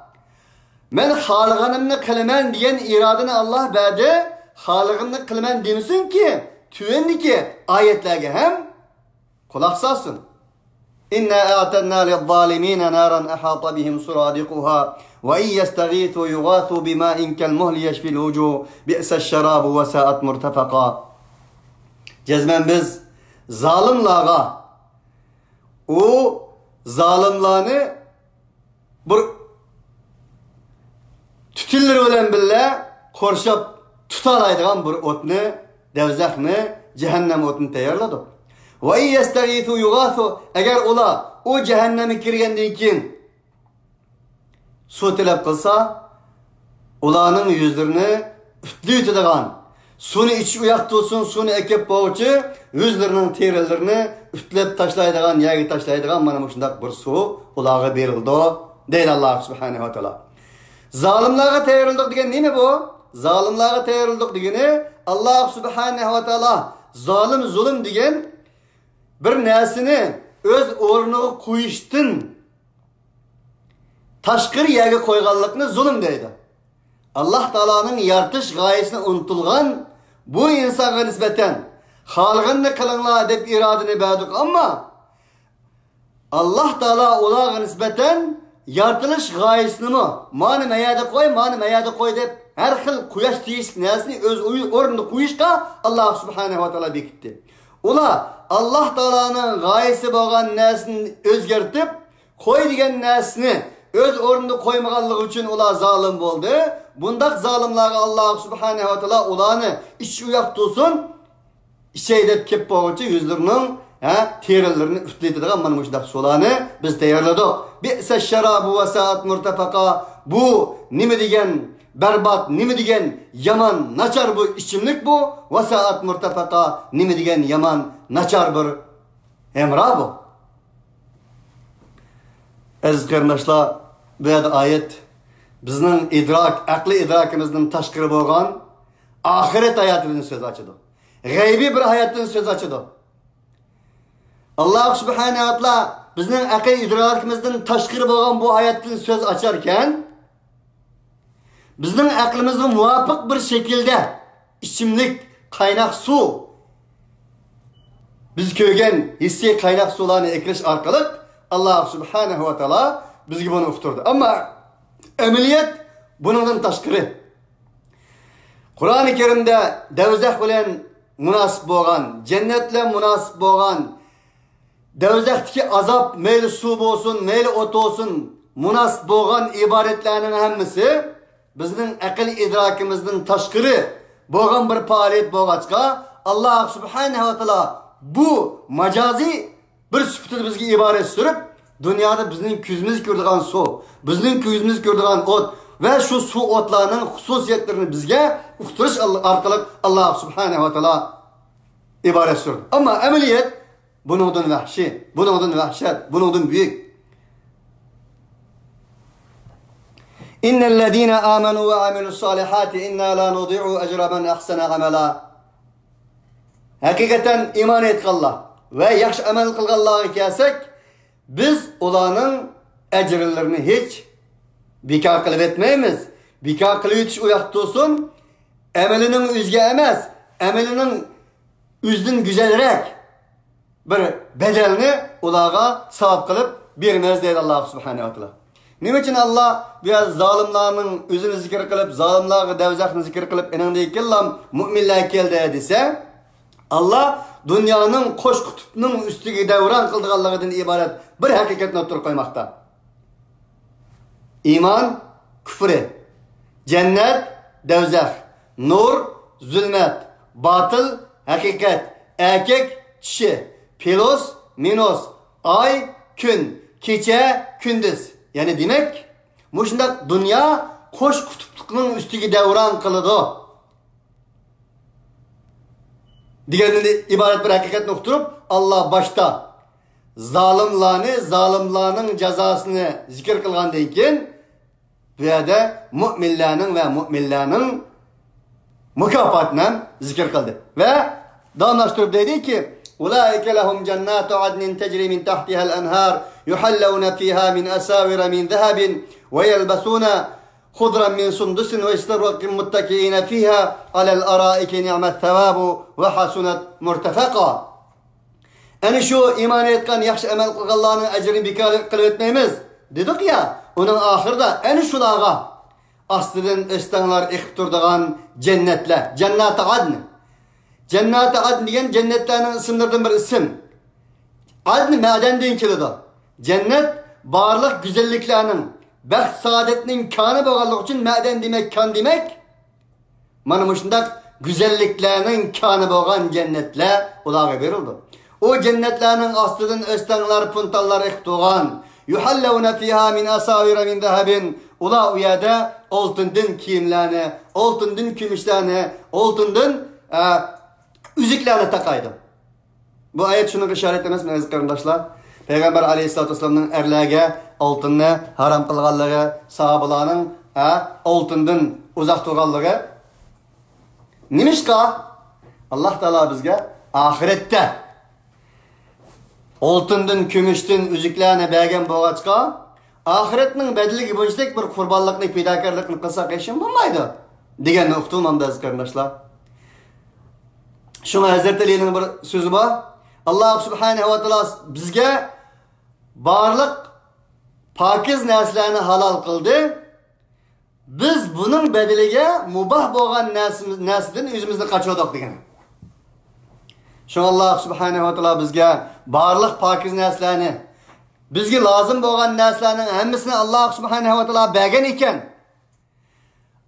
men halıganımını kılmen diyen iradını Allah verdi. Halıgını kılmen demesin ki tüvendeki ayetlerge hem kulak salsın. İnna a'tadna lil-zalimina naran ahata bihim suradiquha ve in yestaghithu yughathu bima'in kal-muhl yashfil wujuh bi'sash-sharabu ve sa'at murtafaqa. Cezmen biz zalimlara o zalimlarını bir tütülleri bilen bile korşap tutalaydigan bir o'tni, devzakni, cehennem o'tini tayyorladi. Va yastaghisu yughathu, agar ular o cehennemga kirgandan keyin suv tilab qilsa, ularning yuzlarini üfleydigan, suvni ichib uyoqtirsin, suvni ekib bo'g'chi, yuzlarining terilarini üflab tashlaydigan, yerga tashlaydigan mana shunday bir suv ularga berildi. deydi Allah subhanahu wa ta'ala. Zalimlarga tayyorlandık degan nima bu? Zalimlarga tayyorlandık degani Allah subhanahu wa ta'ala zalim zulm degan bir narsani öz o'rniga qo'yishdan tashqari yerga qo'yganlikni zulm deydi. Allah Taola'nın yaratish g'oyasini unutilgan bu insonga nisbatan xalqinni qilinglar deb irodani berdik, ammo Allah Taolo ularga nisbatan yaratilish g'oyasini mana mayada qo'y, mana mayada qo'y deb har xil quyosh tegishli narsani o'z o'rnida qo'yishga Allah subhanahu va taolo bekitdi. Ular Allah Taoloning g'oyasi bo'lgan narsani o'zgartib, qo'y degan narsani öz o'rnida qo'ymaganligi uchun ular zolim bo'ldi. Bundaq zolimlarga Allah subhanahu va taolo ularni ish uyoq tursin, ishay deb kelib bo'lguncha yuzlarining terilarini üfleydigan mana shunday sularni biz tayyorladik. Bi'sa sharabu va sa'at murtafaqa. Bu nima degan berbat, nima degan yomon, nachar bu ichimlik bu. Va sa'at murtafaqa, nima degan yomon, nachar bir emra bu. Aziz qarindoshlar, bu oyat bizning aqli idrokimizdan tashqari bo'lgan oxirat hayotidan so'z ochadi. G'aybiy bir hayotdan so'z ochadi. Allah subhanahu wa ta'ala bizning aql idrokimizdan tashqari bo'lgan bu hayotdan so'z ocharkan, bizning aqlimizga muvofiq bir shaklda ichimlik, qaynoq suv, biz ko'rgan hissiy qaynoq suvlarni ekilish orqali Allah subhanahu wa ta'ala bizga buni uqtirdi. Ammo amaliyat buningdan tashqari. Qur'oni Karimda davzax bilan munosib bo'lgan, jannat bilan munosib bo'lgan, davzaxdagi azob meyli suv bo'lsin, meyli o't bo'lsin, munosib bo'lgan iboratlarning hammasi bizning aql idrokimizdan tashqari bo'lgan bir faoliyat bo'lg'achqa Allah subhanahu wa ta'ala bu majoziy bir sifatida bizga iborat surib, dunyoda bizning ko'zimiz ko'radigan suv, bizning ko'zimiz ko'radigan o't va shu suv o'tlarning xususiyatlarini bizga uqtirish orqali Allah subhanahu wa ta'ala iborat surdi. Ammo amaliyat buningdan vahshiy, buningdan vahshat, buningdan buyuk. Innallazina amanu va amilus solihati inna la nudi'u ajra man ahsana amala. Haqiqatan iymon etganlar va yaxshi amal qilganlarga kelsak, biz ularning ajrlarini hech bekor qilib etmaymiz. Bekor qilib o'tish u yoqda tursin, amalining o'ziga emas, amalining o'zidan go'zalroq bir bedelni ularga savob qilib bermaymiz deydi Allah subhanahu wa ta'ala. Nima uchun Allah biraz zolimlarning o'zini zikr qilib, zolimlarga davzaxni zikr qilib, eningdek kellam mu'minlar keldi desa, Allah dunyoning qo'sh qutbining ustiga davron qildiganligidan iborat bir haqiqatni o'tirib qo'ymoqda. Iymon, kufri, jannat, davzax, nur, zulmat, batil, haqiqat, erkak, kishi, plus, minus, ay, kun, kecha, kunduz. Yani demek, mushundaq dunyo qo'sh qutblikning ustiga davron qiladi. Deganini iborat bir haqiqatni uqtirib, Allah boshda zolimlarning jazosini zikr qilgandan keyin bu yerda mu'minlarning mukofotini zikr qildi. Va davomlashtirib dediki, ulaika lahum jannatu adnin tajri min tahtiha al-anhar yuhallawna fiha min asawira min dhahabin wa yalbasuna خضرا من سندس واستبرق متكئين فيها على الارائك نعم الثواب وحسنت مرتفقا. Ana shu iymon etgan yaxshi amal qilganlarning ajrini bekor qilib etmaymiz dedik ya. Uning oxirida ana shularga ostidan o'stanglar eqib turadigan jannatlar, jannat adn. Jannat adn degan jannatlarning ismlaridan bir ism. Adn madandan keladi. Jannat barliq go'zalliklarning, baxt saadetning koni bo'lganligi uchun madan demak, kon demak. Mana shunday go'zalliklarning koni bo'lgan jannatlar ularga berildi. O cennetlerinin astidan östanglar, puntallar ektuğan. Yuhallawna fiha min asawira min dhahabin. Ula u yerda oltindan kiyimlarni, oltindan kumushlarni, oltindan üzüklarni taqaydi. Bu ayet shuni ishorat emasmi aziz qarindoshlar? Payg'ambar alayhisolatu vasallamning erlarga oltinni haram qilganligi, sahobalarning oltindan uzoq turganligi. Nimishqa? Allah Taala bizga oxiratda oltindan, kumushdan uzuklarni bergan bo'lg'achqa, oxiratning badaliga bo'lsak bir qurbonlikni, fidokorlikni qilsak hech bo'lmaydi degan uqtumanda azkarnashlar. Shunga Hazrat Alining bir so'zi bor. Alloh subhanahu va taolo bizga barliq pokiz narsalarni halol qildi. Biz buning badaliga mubah bo'lgan narsadan o'zimizni qochirdik degan. Shunga Alloh subhanahu va taolo bizga barliq pokiz narsalarni, bizga lozim bo'lgan narsalarning hammasini Alloh subhanahu va taolo bergan ekan.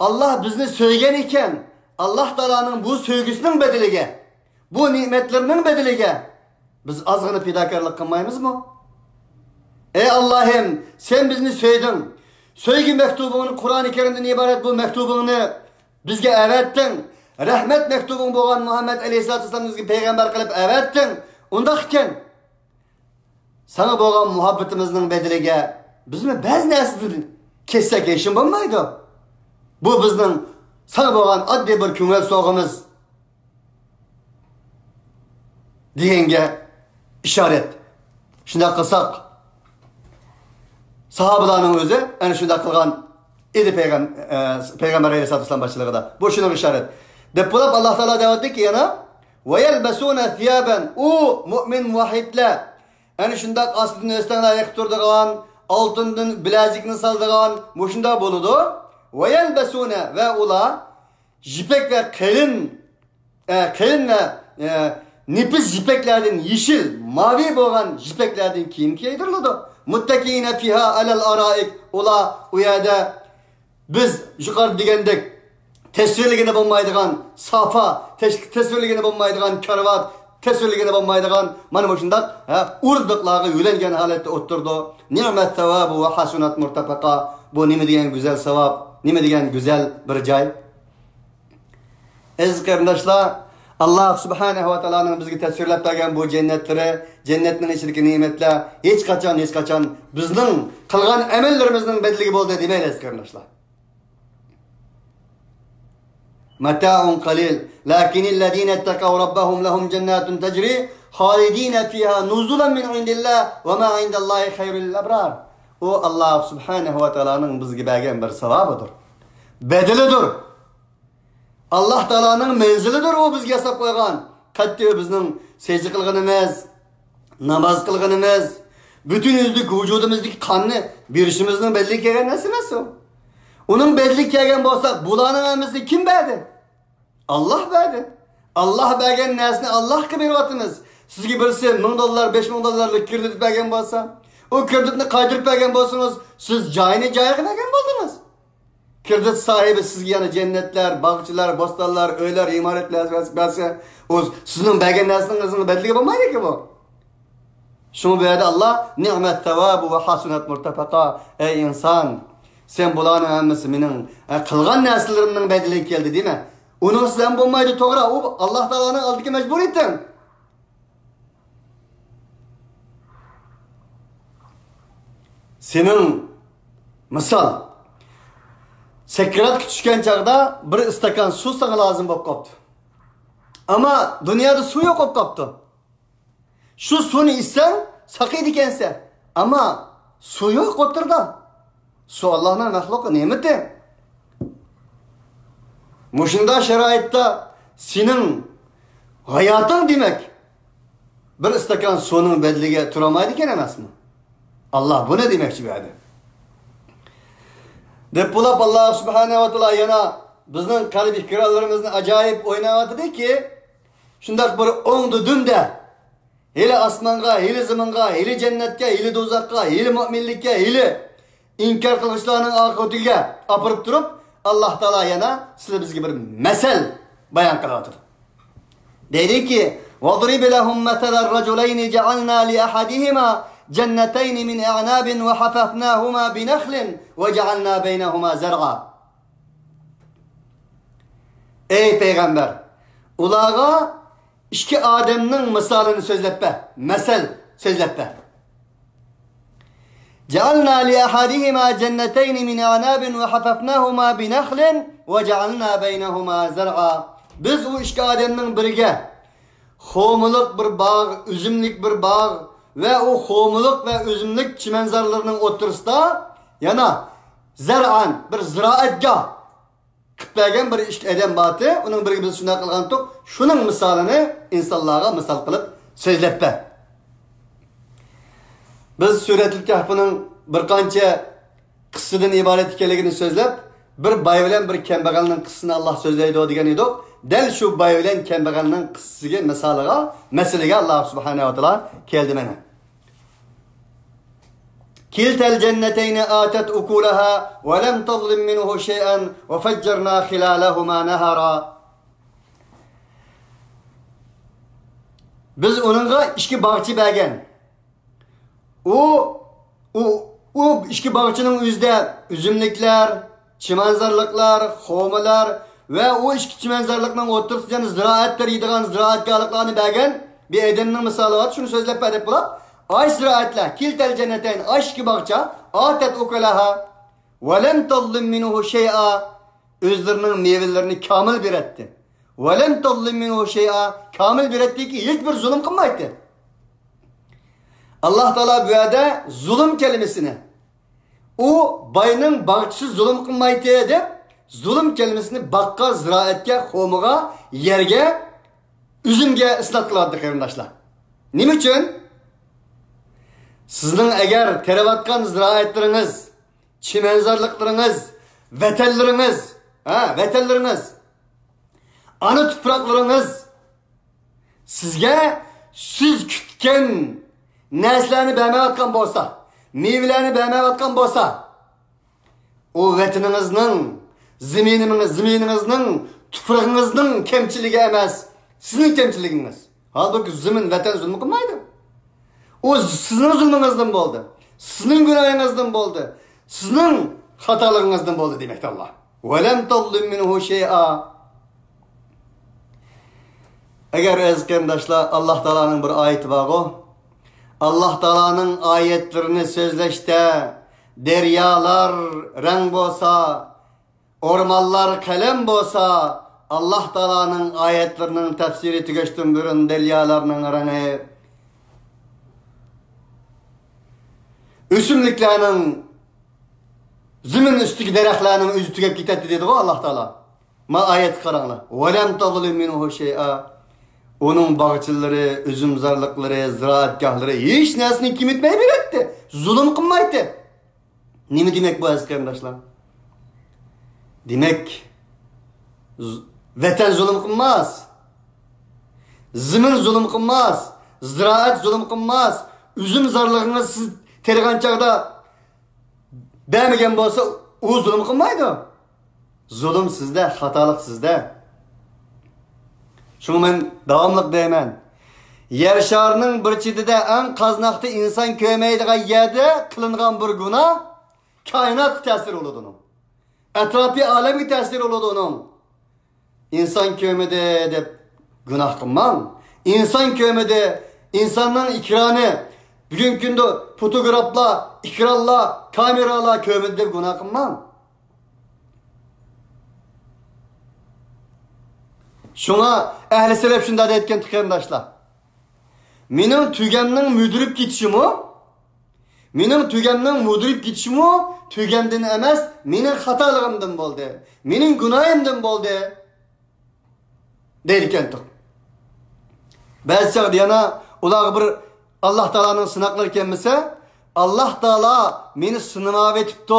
Allah bizni so'ygan ekan. Alloh taoloning bu so'ygisining badaliga, bu ne'matlarining badaliga biz ozgina fidokorlik qilmaymizmi? Ey Allohim, sen bizni so'yding. So'ygi maktubingni, Qur'oni Karimdan iborat bu maktubingni bizga avatding. Rahmat maktubing bo'lgan Muhammad alayhisolatu vasallam bizga payg'ambar qilib avatding. Undaq ekan, sana bo'lgan muhabbatimizning badaliga bizmi ba'zi narsadan kessak hech bo'lmaydi. Bu bizning sana bo'lgan oddiy bir ko'ngil so'g'imiz deganga ishorat. Shunday qilsak, sahobalarning o'zi ana shunday qilgan edi payg'ambar alayhisolatu vasallam boshchiligida. Bu shunga ishorat. Deb bo'lib Alloh taolo deyaptiki yana va yalbasuna thiyaban, u mu'min muvahhidlar ana shunday ostidan o'stan oyoq turdigan, oltindan bilazikni saldigan, bu shunday bo'ladi. Va yalbasuna va ular jipek ve qalin ve nefis jipeklerden, yeşil, mavi bo'lgan jipeklerden kiyim kiydiriladi. Muttakiina fiha alal araik, ular u yerda biz yuqori degandek tasvirligini bo'lmaydigan safa, tasvirligini bo'lmaydigan karvat, tasvirligini bo'lmaydigan mana bu shunday urdiqlarga yulangan holatda o'tirdi. Ni'mat savabu va hasunat murtafaqa. Bu nima degan go'zal savob, nima degan go'zal bir joy. Aziz qarindoshlar, Allah subhanahu va taoloning bizga tasvirlab bergan bu jannatlari, jannatning ichidagi ne'matlar hech qachon bizning qilgan amallarimizning badaliga bo'ldi demaymiz qarindoshlar. Mata'un qalil, lakinillazina ittaqaw rabbahum lahum jannatun tajri khalidina fiha nuzulan min indillah va ma indallahi khayrul abrar. O Allah subhanahu va taoloning bizga bergan bir savobidir. Bedelidir. Allah Teala'nın menzilidir o bizga yasab qo'ygan. Qattiq bizning secde qilganimiz, namaz qilganimiz, bütün yüzlük vücudumuzdaki qonni berishimizning belli kelgan narsa emas o. Uning belli kelgan bo'lsa, bularning hammasi kim berdi? Allah berdi. Allah bergan narsani Allohga beryapmiz. Sizga birisi $1000, $5000 kredit bergan bo'lsa, o kreditni qaytarib bergan bo'lsangiz, siz joyini joyiga bergan bo'ldingiz. Kredit sahibi sizga yana cennetler, bağçılar, bostanlar, öyler, imaretler verse, o sizin bergan narsangizni badaliga bo'lmaydi ki bu. Şunu bu yerda Allah ni'mat tavabu ve hasunat murtafaqa. Ey insan, sen bularning hammasi mening qilgan narsalarimning badaliga keldi dema. Uni sizdan bo'lmaydi, to'g'ri, u Alloh taoloning oldiga majburiyatdan. Senin misal Sekrat tushgan chaqda bir istakan suv sana lazım bo'lib qopti. Ama dunyoda suv yo'q bo'lib qopti. Shu suvni ichsang saqiydi ekansan. Ama suv yo'q o'tirdi. Suv Allohning maxluqi, ne'mati. Mushunda sharoitda sening hayoting demak bir istakan suvning badaliga tura olmaydi ekan emasmi? Allah bu ne demakchi bu yerda? Deb bo'lib Allah subhanahu va taolo yana bizning qalb fikrlarimizni ajoyib o'ynayotdi ki, shunday bir o'ngdi dunda hili osmonga, hili zaminga, hili jannatga, hili do'zaxga, hili mu'minlikka, hili inkor qiluvchilarning oqibatiga olib turib, Alloh taolo yana sizlar bizga bir masal bayon qilyapti. Deydiki: "Wadrib lahum matalan rajulayn ja'alna li ahadihima جنتين من أعناب وحففناهما بنخل وجعلنا بينهما زرعا." Ey peygamber, ularga iki adamning misolini so'zlab ber, masal so'zlab ber. جعلنا لأحدهما جنتين من أعناب وحففناهما بنخل وجعلنا بينهما زرعا. Biz o iki adamın birge xo'miliq bir bağ, üzümlük bir bağ ve o xo'miliq ve üzümlük çimenzarlarının o'tirisida yana zar'an bir ziraatgah qilib bir iki adam batı. Onun birge biz shunday qilgan to'q. Shuning misolini insonlarga misol qilib so'zlabdi. Biz Suratul Kahfning bir qancha qissasidan iborat ekanligini so'zlab, bir boy bilan bir kambag'alning qissasini Alloh so'zlaydi degan edik. Dal shu boy bilan kambag'alning qissasiga masalaga Alloh subhanahu va taolo keldi mana. Kiltal jannatayni atat ukulaha wa lam tadlim minhu shay'an wa fajjarna khilalahuma nahara. Biz onunğa iki bağçı bergen. O iki bağçının üzde üzümlikler, çimenzarlıklar, xo'malar ve o iki çimenzarlıkның o'tirgan ziraatlar yedigan ziraatgarliklarni bergen bir adamning misoli var. Şunu so'zlab berib bo'lib, ay ziraatlar kiltal jannatayn ay iki bağça atat ukulaha ve lam tadlim minhu shay'a özlerinin meyvelerini kamil beretdi. Ve lam tadlim minhu shay'a kamil beretdi ki hiçbir zulüm qilmaydi. Allah Teala bu yerde zulüm kelimesini o bayının bağçısı zulüm qilmaydi deb zulüm kelimesini bakka, ziraatga, xo'maga, yerga, üzümge islat qiladi qarindoshlar. Nima uchun? Sizning agar teravatgan ziraatlaringiz, chimenzorliklaringiz, vatanlaringiz, ana tuproqlaringiz sizga siz kutgan narsalarni bermayotgan bo'lsa, meyvelarni bermayotgan bo'lsa, o vataningizning, ziminingizning, tuprog'ingizning kamchiligi emas, sizning kamchiligingiz. Halbuki zimin, vatan zulm qilmaydi. O sizning zulmingizdan bo'ldi. Sizning gunohingizdan bo'ldi. Sizning xatoligingizdan bo'ldi demakdir Alloh. Wa lam tadlim minhu shay'a. Agar azkandaşlar Allah Teala'nın bir ayeti var o. Allah Teala'nın ayetlerini sözleşte deryalar renk bolsa, ormanlar kalem bolsa, Allah Teala'nın ayetlerinin tefsiri tügeçtim bürün deryalarının rengi. Üsümliklerinin zimin üstüki dereklerinin üzü tügep gidetti dedi o Allah Teala. Ma ayet karanlar. وَلَمْ تَظْلِمْ مِنْهُ شَيْئًا. Onun bağçıları, üzümzarlıkları, ziraatgahları hiç nesini kim etmeyi beretti. Zulüm kılmaydı. Ne mi demek bu aziz kardeşler? Demek vatan zulüm kılmaz. Zimin zulüm kılmaz. Ziraat zulüm kılmaz. Üzümzarlığınız siz tergan çağda beğenmegen bolsa o zulüm kılmaydı. Zulüm sizde, hatalık sizde. Şunu ben davamlık deymen. Yer şarının bir çitide en qaznaqtı insan köymeydiği yerde kılıngan bir günah kainat tesir oldu onun. Etrafi alemi tesir oldu onun. İnsan köymede de günah kılmam. İnsan köymede insanın ikranı bugün günde fotoğrafla, ikrarla, kamerala köymede de günah kılmam. Şuna ehli selef şunda da etken tıkandaşlar. Menin tügemnin müdürüp gitişimi, tügemden emas, menin hatalığımdan boldu. Menin günahımdan boldu. Deyirken tık. Bazı çağda yana, ular bir Allah Teala'nın sınakları kelmese, Allah Teala meni sınama vetipti.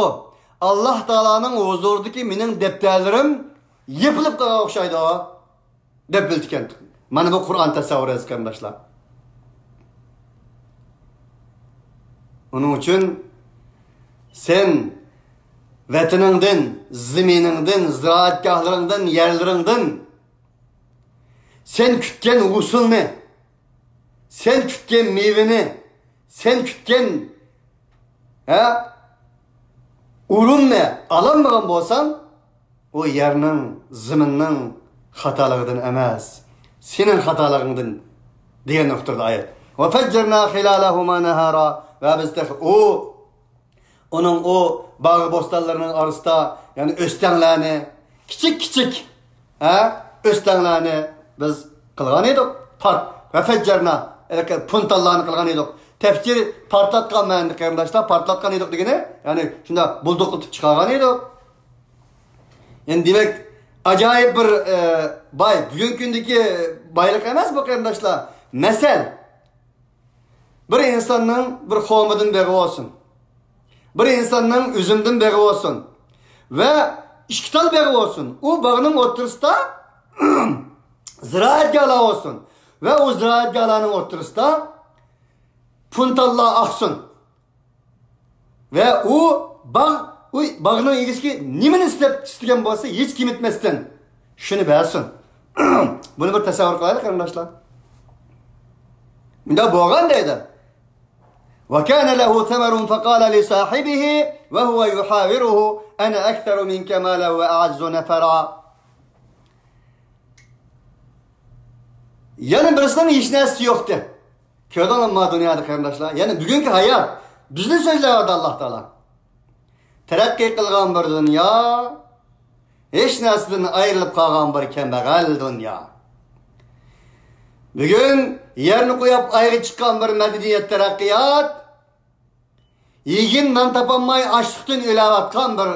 Allah Teala'nın huzurudaki menin defterlerim yıpılıp da okşaydı o. Deb bildiken. Mana bu Kur'an tasavvur aziz kardeşler. Onun için sen vataningdan, ziminingdan, ziraatgahlarыңdan, yerlaringdan sen kutgan usulni, sen kutgan mevini, sen kutgan urunni alamagan bo'lsan, o yerning, ziminning hatalığından emas. Senin hatalığından diye noktada ayet. Ve feccerna hilalahuma nehara. Ve biz de o onun o bağ bostanlarının arasında yani östenlerini küçük östenlerini biz kılgan edik. Ve feccerna puntallarını kılgan edik. Tefsir partlatkan ma'nida qarindoshlar partlatkan edik degani, ya'ni shunda bulduqlatib chiqargan edik. Yani demek acayip bir bay, bugün gündeki baylık emas bu qarindoshlar. Mesel bir insanın bir xomidin beri olsun. Bir insanın üzümdin beri olsun. Ve işkital beri olsun. O bağının oturusunda ziraatgahlar olsun. Ve o ziraatgahlarının oturusunda puntallar aksın. Ve o bağının ilgisi nimeni isteyen olsa hiç kim etmezden şunu bilsin. Bunu bir tasavvur kılaylık arkadaşlar. Bunda boğan deydi. وَكَانَ لَهُ ثَمَرٌ فَقَالَ لِصَاحِبِهِ وَهُوَ يُحَاوِرُهُ أَنَا أَكْثَرُ مِنْكَ مَالًا وَأَعَزُّ نَفَرًا. Yani birisinin hiç nesi yoktu. Köyden ama dünyada kardeşler. Yani bugünkü hayat bizde sözler vardı Allah Teala. Terakki kılgan bir dünya, hiç neslinden ayrılıp kalgan bir kembegal dünya. Bugün yerini koyup ayrı çıkan bir medeniyet terakkiyat, yiğinden tapanmayı açlıktan ilavatkan bir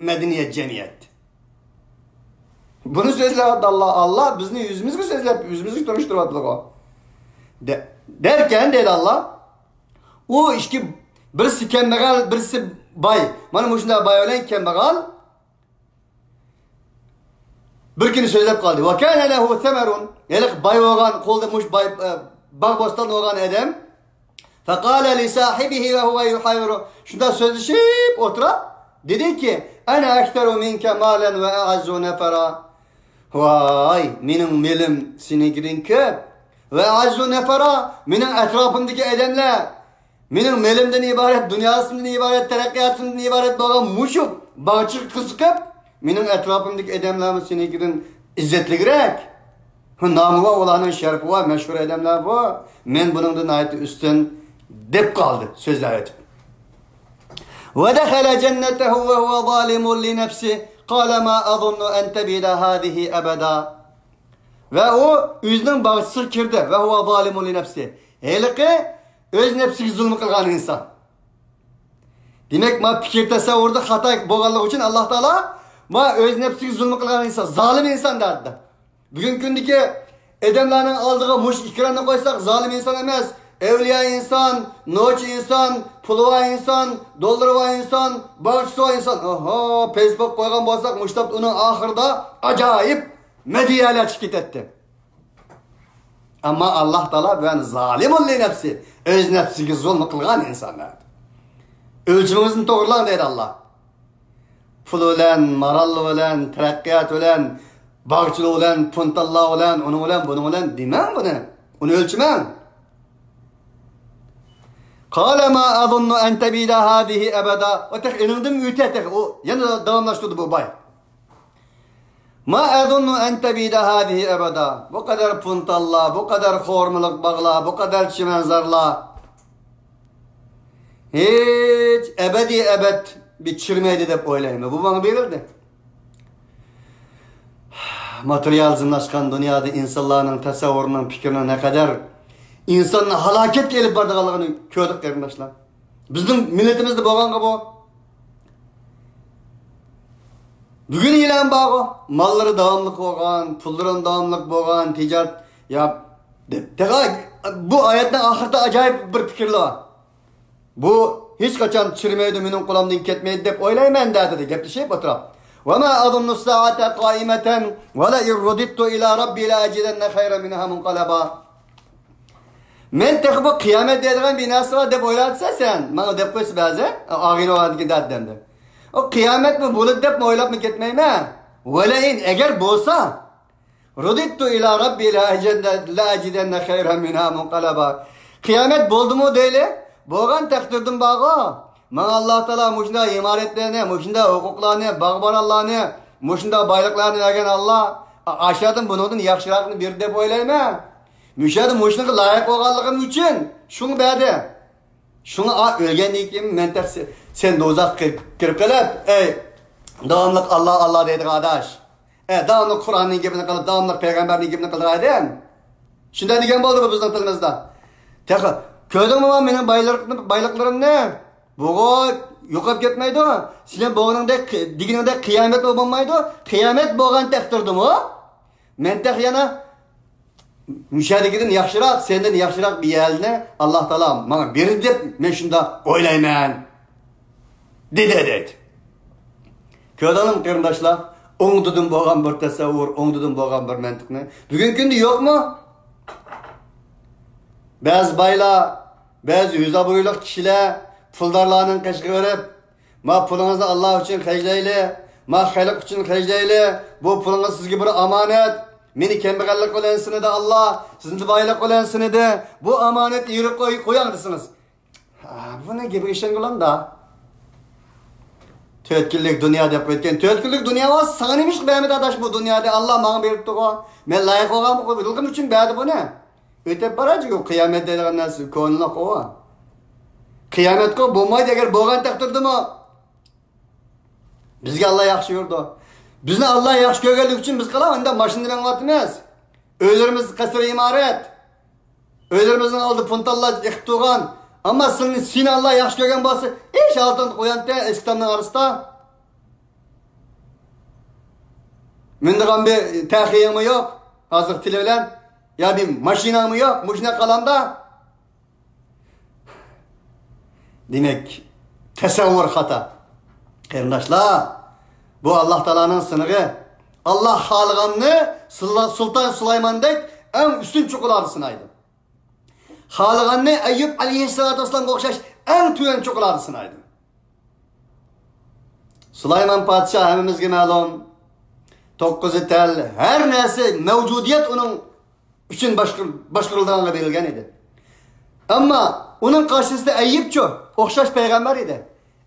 medeniyet cemiyet. Bunu sözlerdi Allah bizni yüzümüzü sözleyip, yüzümüzü tanıştırmadık o. Derken dedi Allah, o işki birisi kembegal, birisi bay. Bana bu şunda bay olan kembegal, bir gün söyleyip kaldı. وَكَانَ لَهُ ثَمَرٌ. Yani bay olan, koldamış bağ bostan olan adam. فَقَالَ لِسَاحِبِهِ وَهُوَ يُحَيْرُ. Şunda sözleşip otura. Dedi ki, أَنَا أَكْتَرُ مِنْكَ مَالًا وَأَعَزُّ نَفَرًا. Vay, benim melim seninkinin köp. وَأَعَزُّ نَفَرًا. Benim etrafımdaki adamlar. Benim melimden ibaret, dünyasından ibaret, terakkiyatından ibaret olan muşuk, bağçık kıskıp, benim etrafımdaki adamlarımın seninkinin izzetli gerek. Namıva olanın şerfi var, meşhur adamlar var. Men bunun da ait üstün dep kaldı sözler etip. وَدَخَلَ جَنَّتَهُ وَهُوَ ظَالِمٌ لِنَفْسِهِ قَالَ مَا أَظُنُّ أَنْ تَبِيدَ هَذِهِ أَبَدًا. Ve o özünün bağısı kirdi. وَهُوَ ظَالِمٌ لِنَفْسِهِ. Heliki öz nefsini zulmü kılgan insan. Demek ma fikir tasavvurda hata boğanlık için Allah Teala ma öz nefsini zulmü kılgan insan, zalim insan derdi. Bugün gündeki edemlerin aldığı muş ikramını koysak zalim insan emez. Evliya insan, noç insan, pulva insan, doldurva insan, bağışçı insan. Oho, Facebook koygan bolsak muştap onun ahırda acayip medyalar çıkıt etti. Ama Allah Teala ben zalimun li nefsi, öz nefsini zulmü kılgan insanlar. Ölçümümüzün doğrulan deydi Allah. Pul olan, marallı olan, terakkiyat olan, bağçılı olan, puntalla olan, onu olan, bunu olan demem bunu. Onu ölçmem. قَالَ مَا أَظُنُّ أَنْ تَبِيدَ هَذِهِ أَبَدًا. O tek önümden mütetek. O yana devamlaştırdı bu bay. مَا أَظُنُّ أَنْ تَبِيدَ هَذِهِ أَبَدًا. Bu kadar puntalla, bu kadar hormuluk bağla, bu kadar çimenzarla. Hiç ebed bir çirmeydi de oylayma. Bu bana verildi. Materyalizmlaşkan dünyada insanların tasavvurunun, fikrinin ne kadar insanın halaket gelip bardağalarını köydük arkadaşlar. Bizim milletimizde boğan bu. Bugün ilan bağı, malları devamlık boğan, pulların devamlık boğan, ticaret ya. Bu ayetten ahirde acayip bir fikirli var. Bu hiç kaçan çürümeydi, benim kulağımdan ketmeydi deyip oylayman dedi. Gepli şey batıra. وَمَا أَظُنُّ السَّاعَةَ قَائِمَةً وَلَئِنْ رُدِدتُّ إِلَى رَبِّي لَأَجِدَنَّ خَيْرًا مِنْهَا مُنْقَلَبًا. Men tek bu kıyamet dediğin bir nasıl var deyip oylatsa sen, bana deyip koysa bazı, ağın o adı gider demdi. O kıyamet mi bulut deyip mi oylat mı gitmeyim ha? وَلَئِنْ eğer bolsa, رُدِدتُّ إِلَى رَبِّي لَأَجِدَنَّ خَيْرًا مِنْهَا مُنْقَلَبًا. Kıyamet boldu mu değil? Boğan takdirdim bağı. Bana Allah Teala muşunda imaretlerini, muşunda hukuklarını, bağbanallarını, muşunda baylıklarını vergen Allah. Aşağıdan bunun yakşırakını bir de boylayma. Müşahede muşuna layık oğanlığım için şunu bedi. Şunu ölgen diyeyim menteksi. Sen dozak kirip kalıp, devamlı Allah Allah dedi kardeş. Devamlı Kur'an'ın gibini kılıp, devamlı Peygamber'in gibini kılıp edin. Şundan degen oldu mu bizden tilimizde? Köydün mü benim baylıklarım ne? Buğu yokap gitmeydi o. Senin boğununda, digininde kıyamet olmaydı o. Kıyamet boğan tektirdi mi o? Men tek yana müşahedekiden yaxşırak, senden yaxşırak bir yerine Allah Teala bana bir dep men şunda oylayman. Dedi. Köydünüm kırımdaşlar, oңdudun boğan bir tasavvur, oңdudun boğan bir mentikni. Bugün gündü yok mu? Bazı baylar, bazı yüze boyuluk kişiler puldarlarının kaşığı verip, ma pulunuzda Allah için hecleyle, ma haylık için hecleyle, bu pulunuz sizge bir amanet, meni kembegallik olansını da Allah, sizin de baylık olansını da, bu amanet yürü koyandısınız. Bu ne gibi işin olan da? Tötkülük dünya dep etken, tötkülük dünya var, sanimiş Mehmet adaş bu dünyada, Allah bana beripti o, men layık oğam o, bilgim için beydi bu ne? Ötep baracık o kıyamet dediğin nasıl konuna kova. Kıyamet ko bulmaydı eğer boğan takdirdi mi? Bizge Allah yaxşı yurdu. Bizni Allah yaxşı görgünlük için biz kalam onda maşını ben atmaz. Ölürümüz kasır imaret. Ölürümüzün aldı puntallar yıkıp tuğan. Ama senin Allah yaxşı görgen bası hiç altın koyan da eskitamdan arasında. Mündiğen bir tehiyemi yok. Hazır tile ya bir maşinamı yok. Maşina kalanda. Demek tesavvur hata. Kardeşler, bu Allah Teala'nın sınırı. Allah halığını Sultan Süleyman'daki en üstün çukurları sınaydı. Halığını Eyyub Aleyhisselatü Vesselam'a okşaş en tüyen çukurları sınaydı. Süleyman Padişah hemimizge malum 9 tel her nesi mevcudiyet onun için başkırıldığına verilgen idi. Ama onun karşısında Eyyub çok okşaş peygamber idi.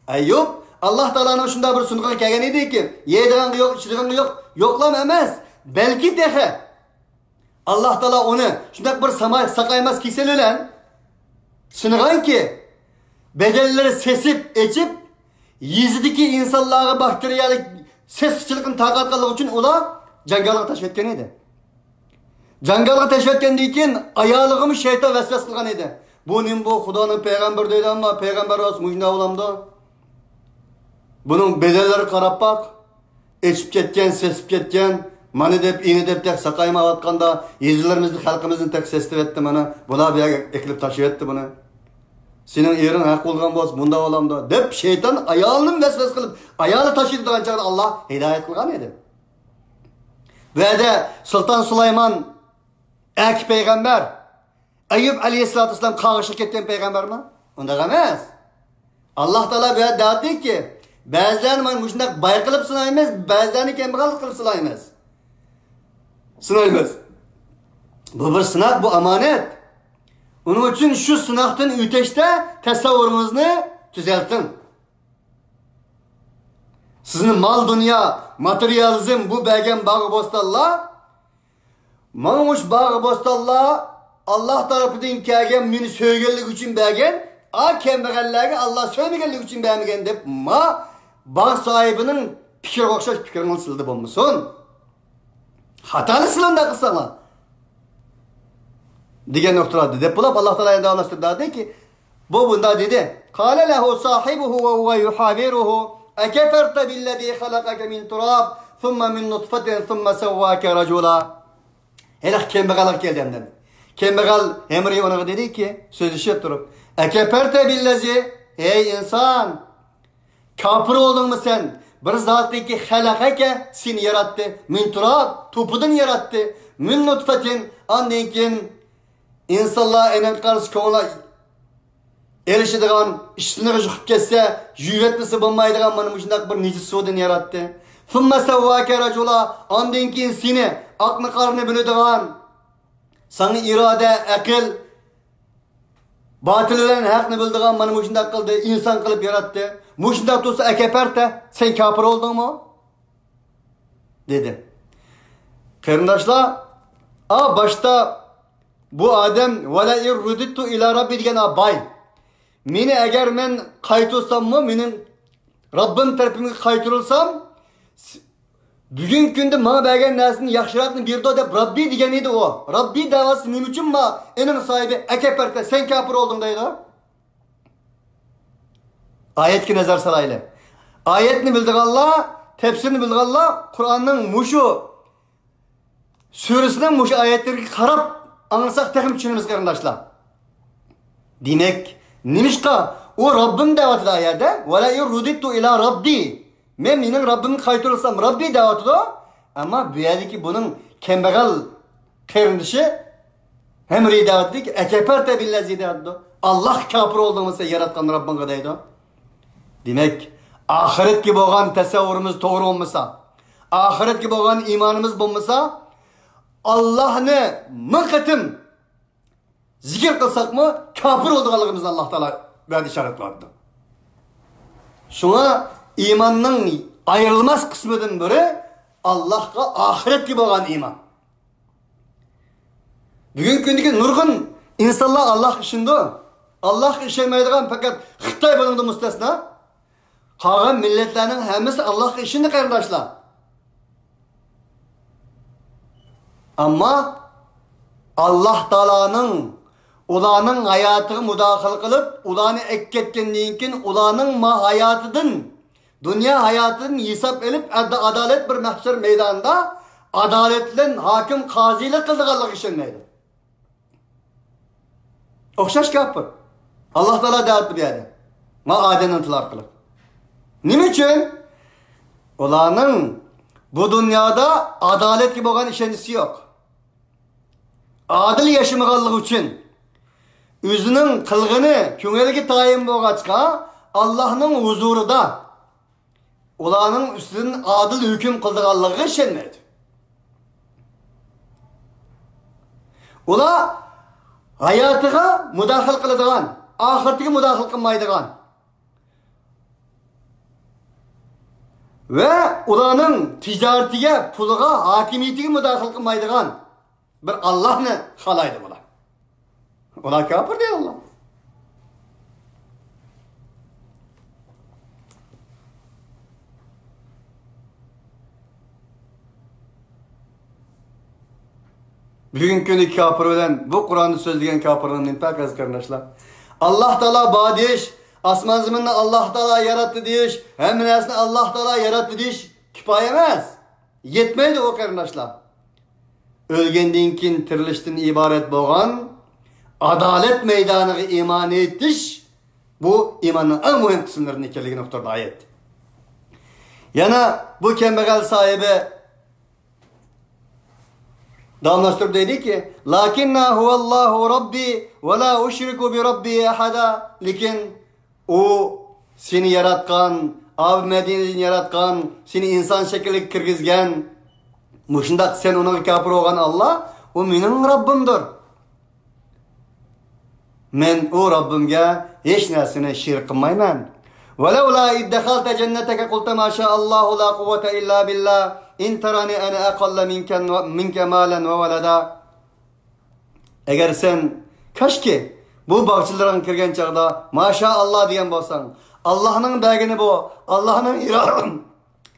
Eyyub Allah Teala'nın şunda bir sunuğa kelgen idi ki yediğin yok, içtiğin yok, yoklam emez. Belki dehe Allah Teala onu şunda bir sakaymaz kisel olan sunuğan ki bedelleri sesip içip yüzüdeki insanlara bakteriyalik ses kıçılıkın takat kalığı için ola cangalığı taşıp etken idi. Cangalığı taşıp etken deyken ayağılığımı şeytan vesves kılgan idi. Bu Hudanın peygamber deydi ama peygamber olsun müjde olamdı. Bunun bedelleri karap bak. Eçip ketken, sesip ketken, mani dep, ini dep tek sakayma atkanda, yezilerimizin, halkımızın tek sesli etti bana. Buna bir ekilip taşıp etti bunu. Senin yerin hak olgan boz, bunda olamdı. Dep şeytan ayağını vesves kılıp, ayağını taşıydı da ancak Allah hidayet kılgan idi. Ve de Sultan Süleyman ek peygamber, Eyyub Aleyhisselatü Vesselam karışık etken peygamber mi? Onda demez. Allah Teala böyle dedi ki, bazılarını müşündak bay kılıp sınayımız, bazılarını kemikal kılıp sınayımız. Sınayımız. Bu bir sınak, bu amanet. Onun için şu sınaktan üteşte tasavvurumuzu düzeltin. Sizin mal dünya, materyalizm bu belgen bağı bostalla, mamuş bağı bostalla, Allah tarafından kelgen münü söygellik için belgen, a kembegallarga Allah söylemegenlik için beğenmegen dep ma bağ sahibinin fikir okşaş fikrini sildi bulmuşsun. Hatalı silanda kısana. Digen noktada dep bulap Allah Teala'ya davranıştırdı dedi ki bu bunda dedi. Kâle lehu sahibuhu ve huve yuhabiruhu ekeferte billezî halakake min turab thumma min nutfatin thumma sevvâke racula. Helak kembegalık geldi hem Kembegal emri ona dedi ki sözü şey durup ekeperte billezi ey insan kafir oldun mu sen bir zattaki halakake seni yarattı min turab topudan yarattı min nutfatin andenkin insanlar enen karşı kola erişidigan işini çıkıp kesse yüvetmesi bulmaydigan mana muşundak bir necis sudan yarattı thumma sevvake racula andenkin seni aklı karnı biledigan sana irade, akıl, batılilerin hakkını bildiğin bana muşundak kıldı, insan kılıp yarattı. Muşundak tutsa ekeperte, sen kafir oldun mu? Dedi. Kardeşler, başta bu Adem وَلَا اِرْرُدِتُّ اِلَى رَبِّ diyen bay. Meni eğer men kaytılsam mı, menin Rabbim tarafından kaytırılsam, bugün günde bana bergen nersini yakşıratını bir de dep Rabbi diyeniydi o. Rabbi davası neyim için ma enin sahibi ekeperte sen kafir oldun deydi. Ayet ki nazar salayla. Ayetini bildik Allah, tefsirini bildik Allah, Kur'an'ın muşu, suresinin muşu ayetleri karab anlasak tekim düşünümüz karındaşlar. Demek, nimişka o Rabbim davatı ayette. وَلَا يُرُّدِتُّ ila Rabbi. Menin Rabbim kaytırılsam Rabbi davatı da. Ama bu yerdeki bunun kembegal kırındışı hem ridavatı ki ekeperte billezi davatı. Allah kafir olduğumuzda yaratkan Rabbin kadaydı. Demek ahiret gibi olan tesavvurumuz doğru olmasa, ahiret gibi olan imanımız bulmasa, Allah'ını mıkıtım zikir kılsak mı kafir olduğumuzda Allah Teala verdi işaretlerdi. Şuna imanın ayrılmaz kısmından biri Allah'a ahiret gibi olan iman. Bugün gündeki nurgun insanlar Allah işinde, Allah işlemeydiğen fakat Xitay bulundu müstesna. Kalan milletlerinin hemisi Allah işinde kardeşler. Ama Allah Teala'nın ulanın hayatını müdahale kılıp ulanı ekketkenliğin için ulanın hayatıdın dünya hayatını hesap edip adalet bir mahşer meydanında adaletle hakim kaziyle kıldık Allah işinmeydi. Okşaş kapır. Allah Teala dağıttı bir yerde. Ma adenantılar kılıp. Niçin? Ulanın bu dünyada adalet gibi olan işencisi yok. Adil yaşamalığı için üzünün kılgını küngelgi tayin boğaçka Allah'ın huzurunda ulanın üstünün adil hüküm kıldırallığı işenmedi. Ula hayatına müdahil kılıdığan, ahirtine müdahil kılmaydıgan ve ulanın ticaretiye, puluğa, hakimiyetine müdahil kılmaydıgan bir Allah'ını halaydı bula. Ona kafir değil Allah. Bugünkü kafir olan bu Kur'an'ı sözleyen kafirlerin pek kardeşler. Allah Teala badiş, asman zeminini Allah Teala yarattı diyiş, hem nesini Allah Teala yarattı diyiş kifayemez. Yetmeydi o kardeşler. Ölgendinkin tirilişten ibaret boğan adalet meydanı iman ettiş bu imanın en mühim kısımlarının ikelliği noktada ayet. Yana bu kembegal sahibi damlaştırıp dedi ki lakinna huvallahu rabbi ve la uşriku bi rabbi ahada lakin o seni yaratkan Ab Medine'ni yaratkan seni insan şekilli kirgizgen muşundak sen ona kafir olan Allah o benim Rabbimdir. Men o Rabbimge hiç nersine şirk kılmayman. وَلَوْلَا اِذْ دَخَلْتَ جَنَّتَكَ قُلْتَ مَا شَاءَ اللّٰهُ لَا قُوَّةَ اِلَّا بِاللّٰهِ اِنْ تَرَانِ اَنَا اَقَلَّ مِنْكَ مَالًا وَوَلَدًا. Eğer sen kaç ki bu bahçelerin kirgen çağda maşallah diyen bolsan Allah'ın belgini bu, Allah'ın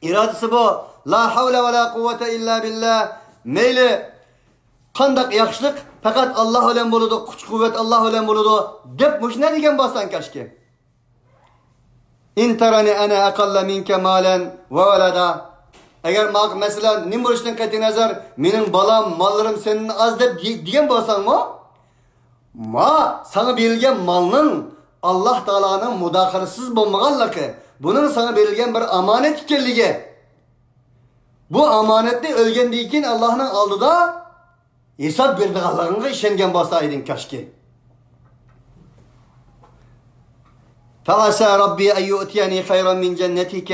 iradesi bu. La havle ve la kuvvete illa billah. Meyli kandak yakışlık fakat Allah ölen buludu, güç kuvvet Allah ölen buludu. Depmuş ne diyen bolsan kaç ki? İn tarani ana aqalla minke malen ve velada. Eğer mesela nimruştan kati nazar benim balam mallarım senin az diyen bolsan mı? Ma sana verilgen malının Allah Teala'nın müdahalesiz bulmaganlığı, bunun sana verilgen bir amanet ikenligi. Bu amanetni ölgendiyken Allah'ın aldıda hesap berdiganlığına işengen bolsaydın kaşki. فَعَسَى رَبِّي أَنْ يُؤْتِيَنِي خَيْرًا مِنْ جَنَّتِكَ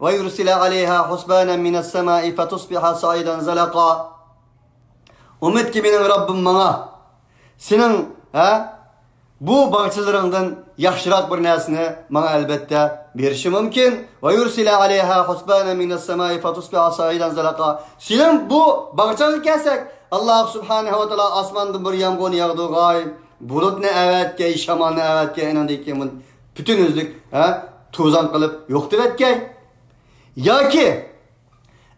وَيُرْسِلَ عَلَيْهَا حُسْبَانًا مِنَ السَّمَاءِ فَتُصْبِحَ صَعِيدًا زَلَقًا. Umut ki benim Rabbim bana senin bu bahçelerinden yaxşırak bir nesini bana elbette verişi mümkün. وَيُرْسِلَ عَلَيْهَا حُسْبَانًا مِنَ السَّمَاءِ فَتُصْبِحَ صَعِيدًا زَلَقًا. Senin bu bahçeleri kelsek Allah Subhanahu ve Teala asmandan bir yağmur yağdırgay. bulutni avatgay, shamolni avatgay, enandan keyin bütün o'zlik to'zon qilib yo'q debatgay. yoki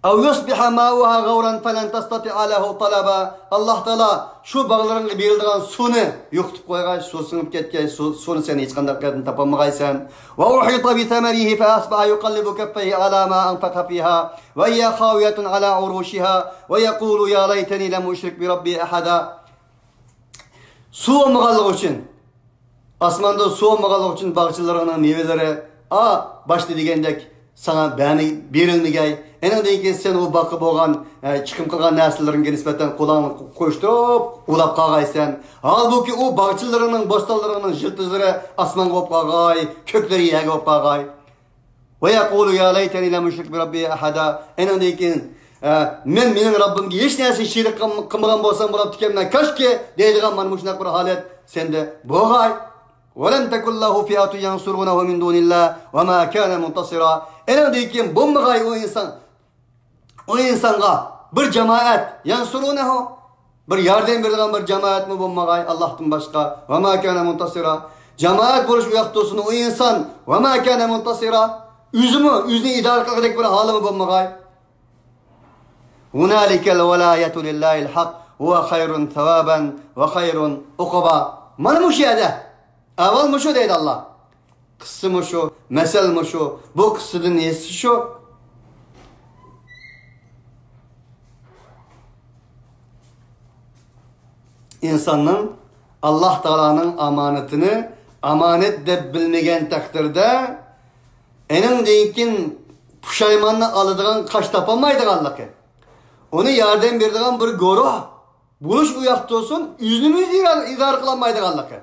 أو يصبح ماؤها غورا فلن تستطيع له طلبا. Allah Taala şu bağlarına berildiğin suni yo'qtib qo'ygay, suv singib ketgay, suvni sen hech qanday qilib topolmaysan. Va uhita bi thamarihi fa asbaha yuqallibu kaffayhi ala ma anfaqa fiha wa hiya khawiyatun ala urushiha wa yaqulu ya laytani lam ushrik bi rabbi ahada. Suv olmaganligi uchun, osmonda suv olmaganligi uchun bog'chilarning mevalari başta degandek sana berilmagay. Enandan keyin sen o bakıp olgan chiqim qilgan narsalarga nisbatan qo'lingni qo'shtirib, ulab qolgaysan. Halbuki o bog'chilarning bo'stonlarining yiltizlari osmonga olib qolgay, ko'klari yerga olib qolgay. Va yaqulu ya laytani lam ushrik bi rabbi ahada. Enandan keyin mening Rabbimga hech narsa shirik qilmagan bo'lsam bo'libdi ekanman. Kashki deydigan mana bu shunaqa bir holat senda bo'lg'ay. ولم تكن له فئة ينصرونه من دون الله وما كان منتصرا. Enandan keyin bo'lmag'ay o insanga bir cemaat yansurunehu, bir yardım berdiğin bir cemaat mi bulmagay Allah'tan başka. Ve ma kana muntasira. Cemaat buluş uyakta olsun o insan. Ve ma kana muntasira. Yüzünü idare kılacak bir halı mı bulmagay. Hunalikel velayetu lillahil haq. Huve hayrun thawaban ve hayrun uquba. Mana bu şeyde. Avval mı şu deydi Allah. Kısı mı şu, mesel mi şu, bu kısıdın nesi şu. İnsanın Allah Teala'nın amanetini amanet de bilmegen takdirde enin deyinkin puşaymanını alıdığın kaç tapamaydı Allah'ı. Onu yardım verdiğin bir goru buluş uyaktı olsun yüzümüz idare kılamaydı Allah'ı.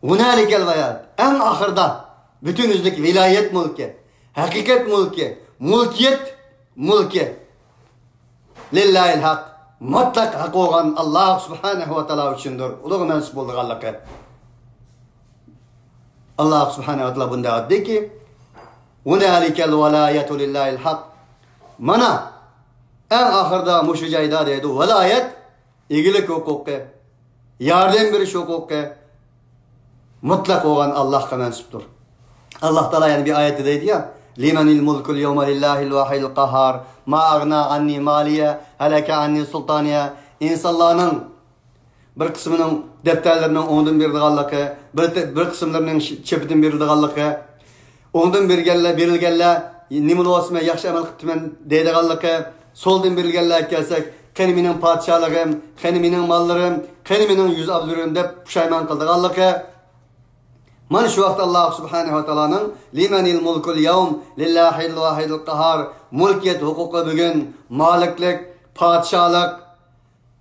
Hunalikel veyat en ahırda bütün yüzlük vilayet mülki, hakikat mülki, mülkiyet Lillahil haq. Mutlak hak olan Allah subhanahu ve ta'ala üçündür. Uluğu mensup olduk Allah'a. Allah subhanahu ve ta'ala bunda addı ki Hunalikel velayetu lillahil haq. Mana en ahırda muşucayda deydi. Velayet iyilik hukuku, yardım veriş hukuku mutlak olan Allah'a mensuptur. Allah Teala yani bir ayette deydi ya Limenil mulkul yevme lillahil vahil qahar ma agna anni maliye heleke anni sultaniye. İnsanların bir kısmının defterlerinin ondan berildiği bir kısımlarının çepidin berildiği ondan berilgelle nimal olsime yaxşı amel qıptimen deydiği soldan berilgelle kelsek keniminin padişahlığım, keniminin mallarım, keniminin yüz abdurum dep puşayman kıldığı Man şu vaqt Allah subhanahu wa ta'ala'nın limenil mulkul yevm lillahil vahidil qahar mulkiyet hukuku bugün maliklik, padişahlık,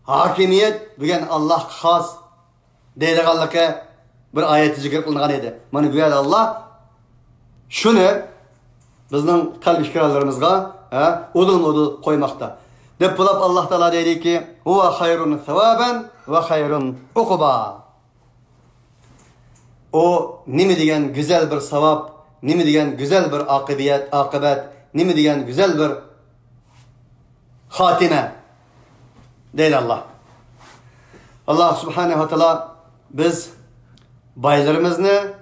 hakimiyet bugün Allah xas deydiği bir ayeti zikir kılıngan edi. Mana bu yerda Allah şunu bizning qalb fikrlarimizga udul koymakta. Dep bulab Allah Teala deydi ki huve hayrun thawaban ve hayrun uquba. O nimi degan güzel bir savab, nimi degan güzel bir akıbet, nimi degan güzel bir hatime deydi Allah. Allah subhanahu wa ta'ala biz baylarımızı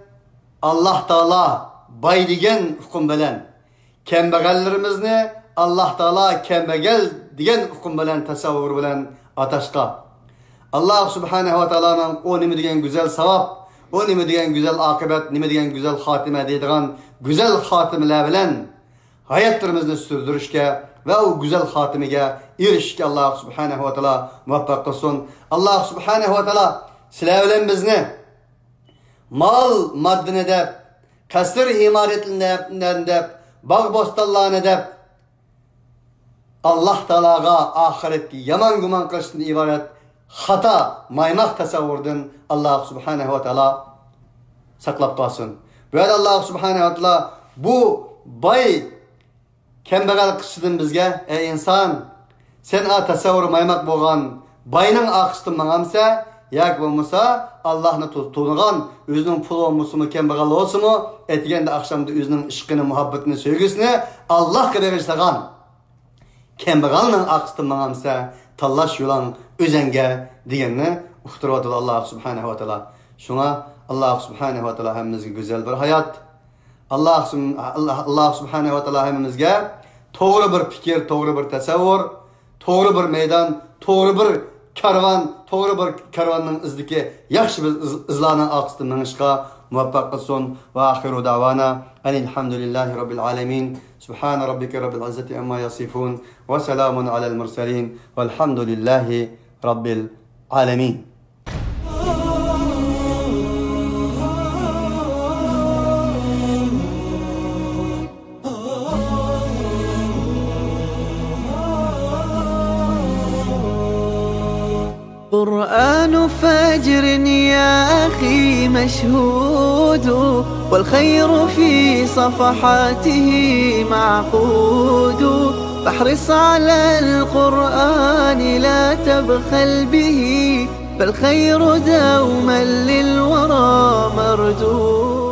Allah Teala bay degan hukm bilen, kembegallarimizni Allah Teala kembegel degan hukm bilen tasavvur bilen ataşqa. Allah subhanahu wa ta'ala'nın o nimi degan güzel savab, o nime degan güzel akıbet, nime degan güzel hatime deydigan güzel hatimeler bilen hayatlarımızı sürdürüşke ve o güzel hatimege erişke Allah subhanahu wa ta'ala muvaffak kılsın. Allah subhanahu wa ta'ala sizler bilen bizni mal maddine dep, kasır imaretinden dep, bağ bostanlarına dep Allah Teala'ga ahiretki yaman guman kılışın ibaret hata, maymak tasavvurdun Allah subhanahu wa ta'ala saklap kalsın. Böyle Allah subhanahu wa ta'ala bu bay kembegal kısıdın bizge ey insan sen tasavvur maymak boğan bayının akıştın manamsa yak bulmasa Allah'ını tuğunan özünün pul olmusu mu kembegal olsun mu etken de akşamda özünün ışkını, muhabbetini, sevgisini Allah kadar işlegan kembegalının akıştın manamsa tanlash yo'lan o'zanga deganni uqtiryapti Alloh subhanahu va taolo. Shunga Alloh subhanahu va taolo hammamizga go'zal bir hayot, Alloh subhanahu va taolo hammamizga to'g'ri bir fikr, to'g'ri bir tasavvur, to'g'ri bir maydon, to'g'ri bir karvonning izdiki yaxshi bir izlarning oqisida minishga muvaffaq qilsin. Va axiru davana alhamdulillahi robbil alamin. Subhana robbika robbil izzati amma yasifun va salamun alal mursalin valhamdulillahi robbil alamin. قرآن فجر يا أخي مشهود، والخير في صفحاته معقود. فاحرص على القرآن لا تبخل به، فالخير دوما للورى مردود.